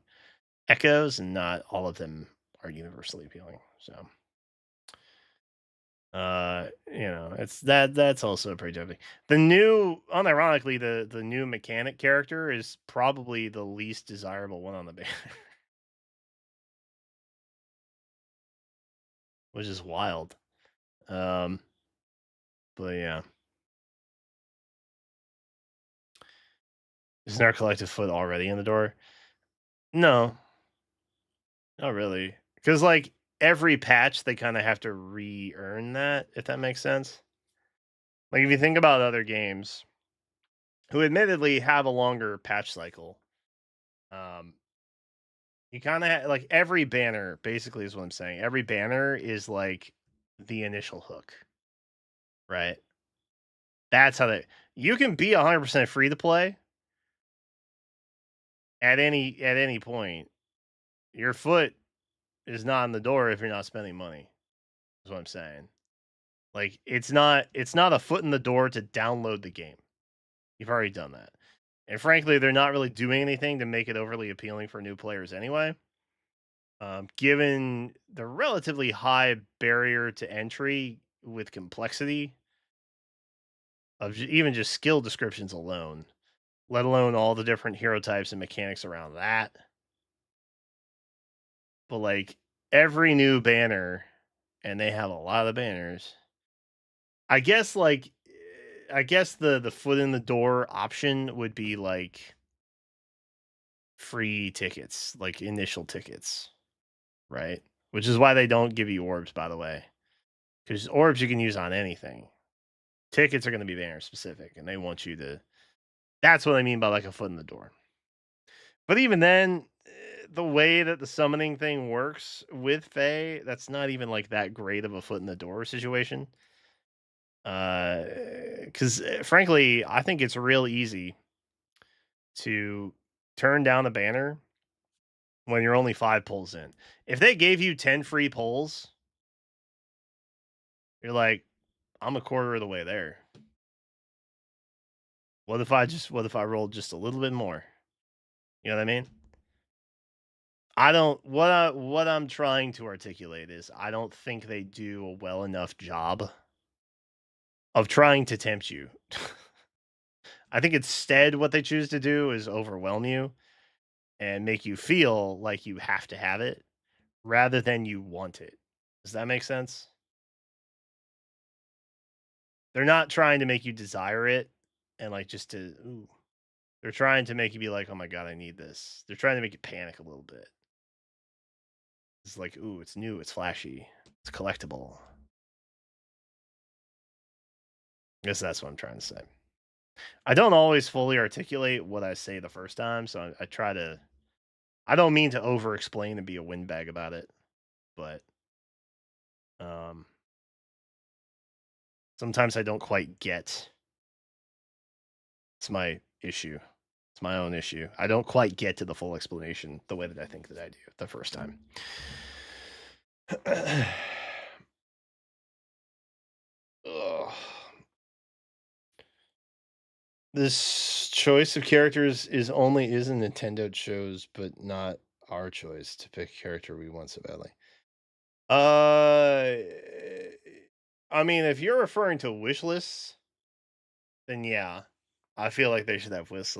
echoes, and not all of them are universally appealing. So, it's that's also pretty tempting. The new, unironically, the new mechanic character is probably the least desirable one on the banner. Which is wild. But yeah. Isn't our collective foot already in the door? No. Not really. Because, like, every patch, they kind of have to re-earn that, if that makes sense. Like, if you think about other games, who admittedly have a longer patch cycle, you kind of like every banner, basically, is what I'm saying. Every banner is like the initial hook, right? That's how you can be 100% free to play at any point. Your foot is not in the door if you're not spending money. Is what I'm saying. Like, it's not a foot in the door to download the game. You've already done that. And frankly, they're not really doing anything to make it overly appealing for new players anyway. Given the relatively high barrier to entry with complexity of even just skill descriptions alone, let alone all the different hero types and mechanics around that. But like every new banner, and they have a lot of banners. I guess the foot in the door option would be like free tickets, like initial tickets, right? Which is why they don't give you orbs, by the way, because orbs you can use on anything. Tickets are going to be banner specific, and they want you to. That's what I mean by like a foot in the door. But even then, the way that the summoning thing works with Fae, that's not even like that great of a foot in the door situation. Because frankly, I think it's real easy to turn down a banner when you're only 5 pulls in. If they gave you 10 free pulls, you're like, I'm a quarter of the way there. What if I rolled just a little bit more? You know what I mean? What I'm trying to articulate is I don't think they do a well enough job of trying to tempt you. I think instead what they choose to do is overwhelm you and make you feel like you have to have it rather than you want it. Does that make sense? They're not trying to make you desire it and like just to ooh. They're trying to make you be like, "Oh my god, I need this." They're trying to make you panic a little bit. It's like, "Ooh, it's new, it's flashy, it's collectible." I guess that's what I'm trying to say. I don't always fully articulate what I say the first time, so I try to. I don't mean to over-explain and be a windbag about it, but sometimes I don't quite get. It's my issue. It's my own issue. I don't quite get to the full explanation the way that I think that I do the first time. Ugh. This choice of characters is a Nintendo chose, but not our choice to pick a character we want so badly. I mean, if you're referring to wish lists, then yeah, I feel like they should have wish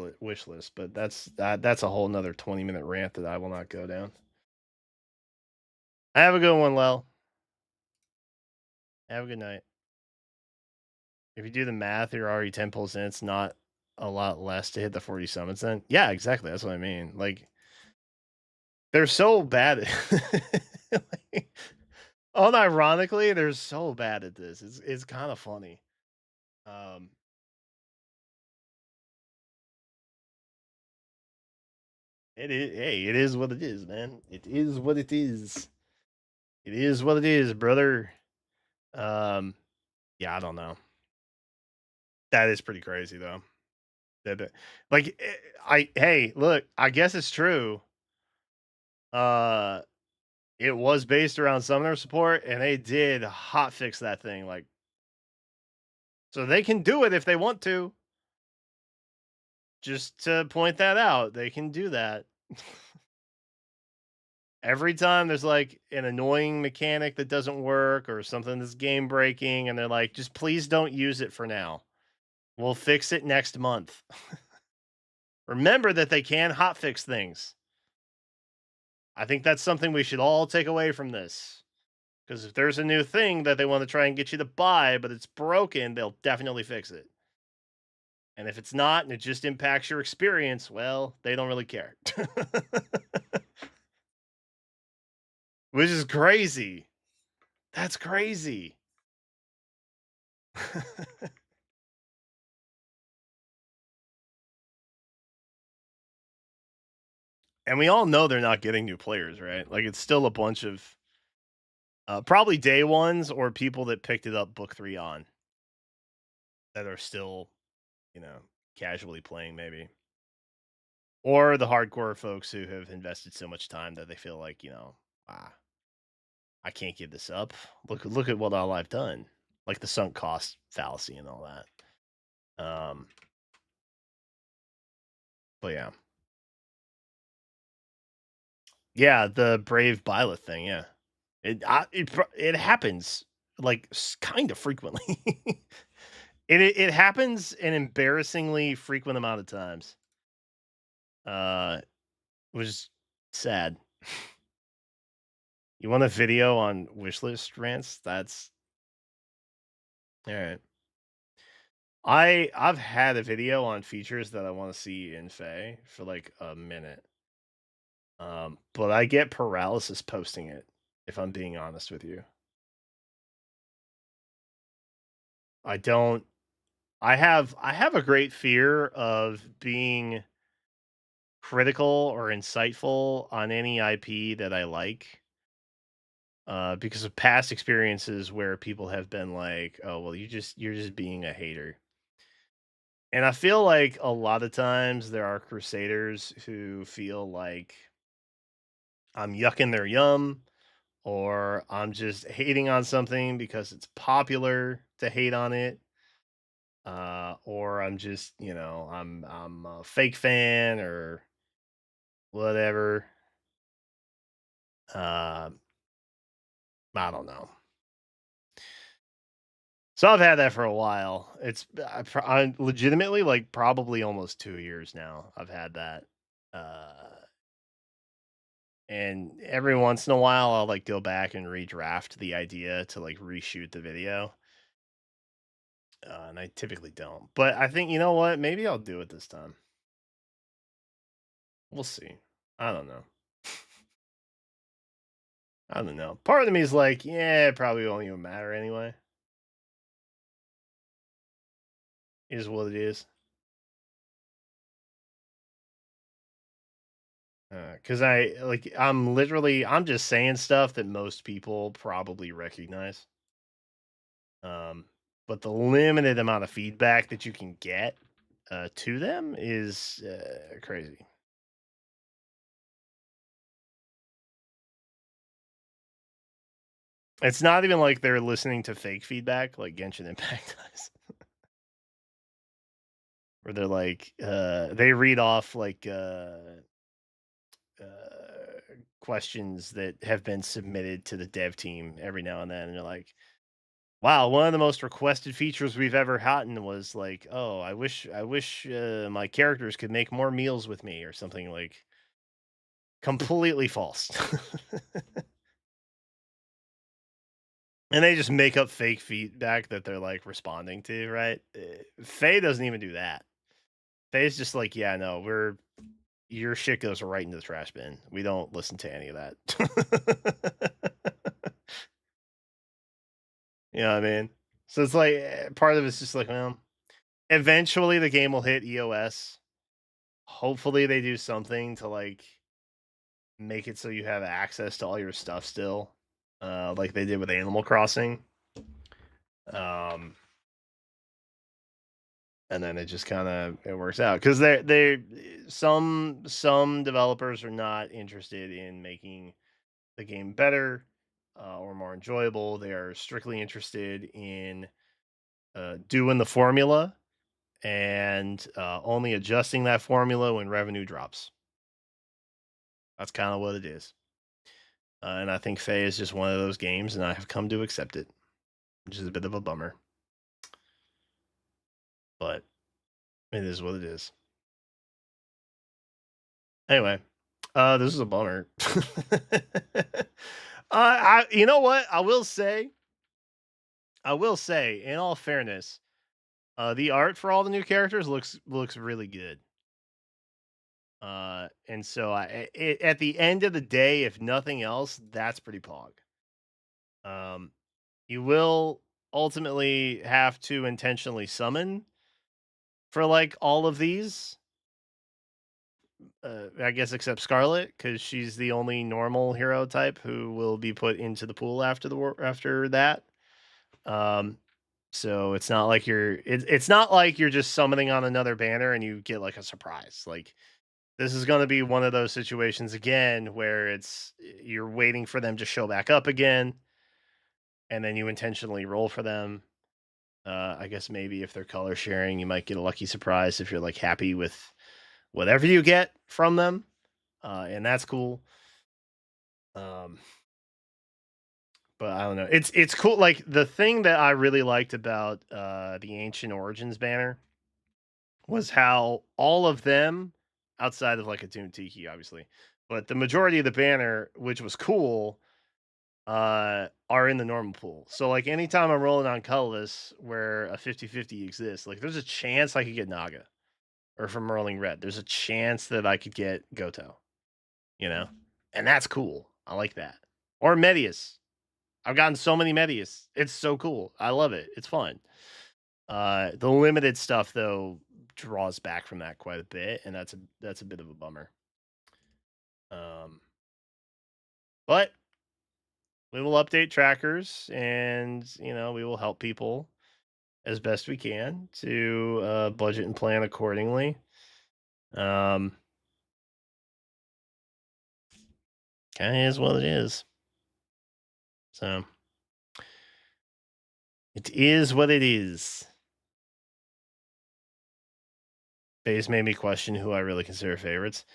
lists, but that's a whole nother 20-minute rant that I will not go down. Have a good one, Lel. Have a good night. If you do the math, you're already 10 pulls in. It's not a lot less to hit the 40 summons then. Yeah, exactly. That's what I mean. Like, they're so bad. Like, unironically, they're so bad at this. It's kind of funny. It is. Hey, it is what it is, man. It is what it is. It is what it is, brother. Yeah, I don't know. That is pretty crazy, though. Like, hey, look, I guess it's true. It was based around summoner support, and they did hotfix that thing, like, so they can do it if they want to. Just to point that out, they can do that. Every time there's like an annoying mechanic that doesn't work or something that's game breaking, and they're like, just please don't use it for now. We'll fix it next month. Remember that they can hotfix things. I think that's something we should all take away from this. Because if there's a new thing that they want to try and get you to buy, but it's broken, they'll definitely fix it. And if it's not, and it just impacts your experience, well, they don't really care. Which is crazy. That's crazy. And we all know they're not getting new players, right? Like, it's still a bunch of probably day ones or people that picked it up book 3 on that are still, casually playing maybe. Or the hardcore folks who have invested so much time that they feel like, I can't give this up. Look at what all I've done. Like the sunk cost fallacy and all that. But yeah. Yeah, the Brave Byleth thing, yeah. It happens like kind of frequently. It happens an embarrassingly frequent amount of times. Which is sad. You want a video on wishlist rants? That's all right. I've had a video on features that I want to see in Fae for like a minute. But I get paralysis posting it, if I'm being honest with you. I have a great fear of being critical or insightful on any IP that I like. Because of past experiences where people have been like, "Oh, well, you're just being a hater." And I feel like a lot of times there are crusaders who feel like I'm yucking their yum, or I'm just hating on something because it's popular to hate on it. Or I'm just, I'm a fake fan or whatever. I don't know. So I've had that for a while. I legitimately like probably almost 2 years now. I've had that. And every once in a while I'll like go back and redraft the idea to like reshoot the video. And I typically don't. But I think, you know what? Maybe I'll do it this time. We'll see. I don't know. I don't know. Part of me is like, yeah, it probably won't even matter anyway. Is what it is. Because I'm just saying stuff that most people probably recognize. But the limited amount of feedback that you can get to them is crazy. It's not even like they're listening to fake feedback like Genshin Impact does. Where they're like, they read off like questions that have been submitted to the dev team every now and then, and they're like, wow, one of the most requested features we've ever gotten was like, oh, I wish my characters could make more meals with me or something like completely false. And they just make up fake feedback that they're like responding to, right? Faye doesn't even do that. Faye's just like, yeah, no, your shit goes right into the trash bin. We don't listen to any of that. You know what I mean? So it's like part of it's just like, well, eventually the game will hit EOS. Hopefully they do something to like make it so you have access to all your stuff still, like they did with Animal Crossing. and then it just kind of it works out because they some developers are not interested in making the game better or more enjoyable. They are strictly interested in doing the formula and only adjusting that formula when revenue drops. That's kind of what it is. And I think Faye is just one of those games, and I have come to accept it, which is a bit of a bummer. But it is what it is. Anyway, this is a bummer. You know what? I will say, in all fairness, the art for all the new characters looks really good. And so at the end of the day, if nothing else, that's pretty pog. You will ultimately have to intentionally summon for like all of these. I guess except Scarlet, because she's the only normal hero type who will be put into the pool after that. So it's not like it's not like you're just summoning on another banner and you get like a surprise. Like this is going to be one of those situations again where you're waiting for them to show back up again, and then you intentionally roll for them. I guess maybe if they're color sharing, you might get a lucky surprise if you're like happy with whatever you get from them, and that's cool. But I don't know. It's cool. Like the thing that I really liked about the Ancient Origins banner was how all of them, outside of like a Toon Tiki, obviously, but the majority of the banner, which was cool, are in the normal pool. So like anytime I'm rolling on colorless where a 50-50 exists, like there's a chance I could get Naga. Or from rolling red. There's a chance that I could get Goto. You know? And that's cool. I like that. Or Medius. I've gotten so many Medius. It's so cool. I love it. It's fun. The limited stuff though draws back from that quite a bit, and that's a bit of a bummer. But we will update trackers, and we will help people as best we can to budget and plan accordingly. Kind of is what it is. So it is what it is. Phase made me question who I really consider favorites.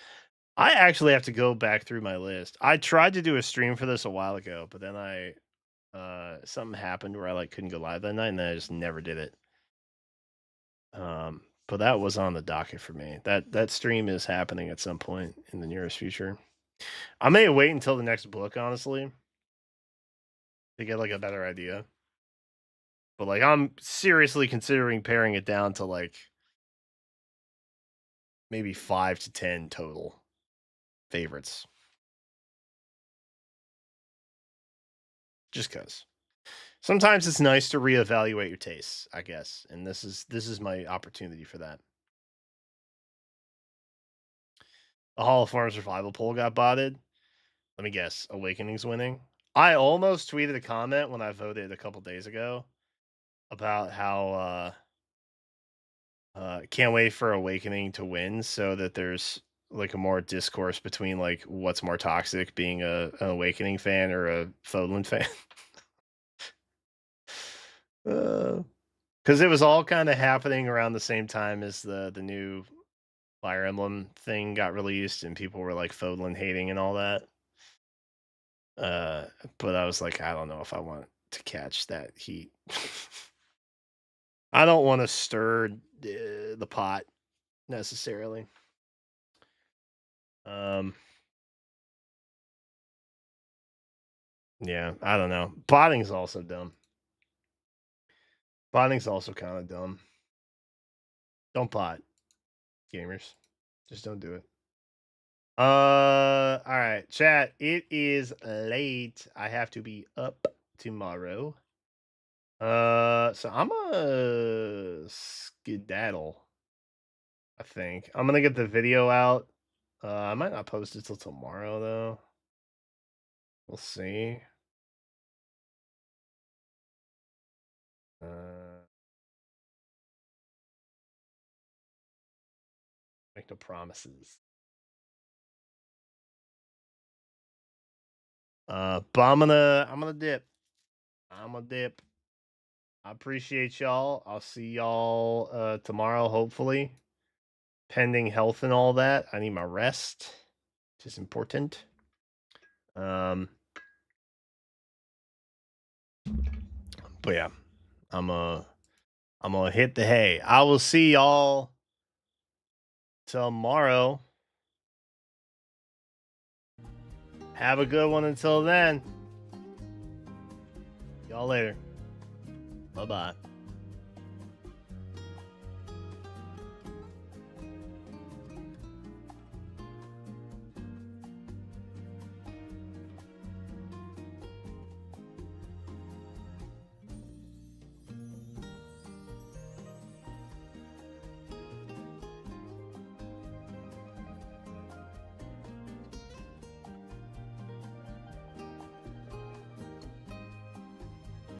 I actually have to go back through my list. I tried to do a stream for this a while ago, but then something happened where I like couldn't go live that night, and then I just never did it. But that was on the docket for me. That stream is happening at some point in the nearest future. I may wait until the next book, honestly, to get like a better idea. But like I'm seriously considering paring it down to like maybe 5 to 10 total favorites. Just cuz. Sometimes it's nice to reevaluate your tastes, I guess, and this is my opportunity for that. The Hall of Form survival poll got botted. Let me guess, Awakening's winning. I almost tweeted a comment when I voted a couple days ago about how can't wait for Awakening to win so that there's like a more discourse between like what's more toxic, being an Awakening fan or a Fodlan fan. Because it was all kind of happening around the same time as the new Fire Emblem thing got released, and people were like Fodlan hating and all that. But I was like, I don't know if I want to catch that heat. I don't want to stir the pot necessarily. Yeah, I don't know. Botting's also dumb. Botting's also kind of dumb. Don't bot, gamers. Just don't do it. All right, chat. It is late. I have to be up tomorrow. So I'm a skedaddle. I think I'm gonna get the video out. I might not post it till tomorrow though. We'll see. Make no promises. But I'm gonna dip. I'm gonna dip. I appreciate y'all. I'll see y'all tomorrow, hopefully. Pending health and all that. I need my rest, which is important. But yeah, I'm gonna hit the hay. I will see y'all tomorrow. Have a good one until then. Y'all later. Bye-bye.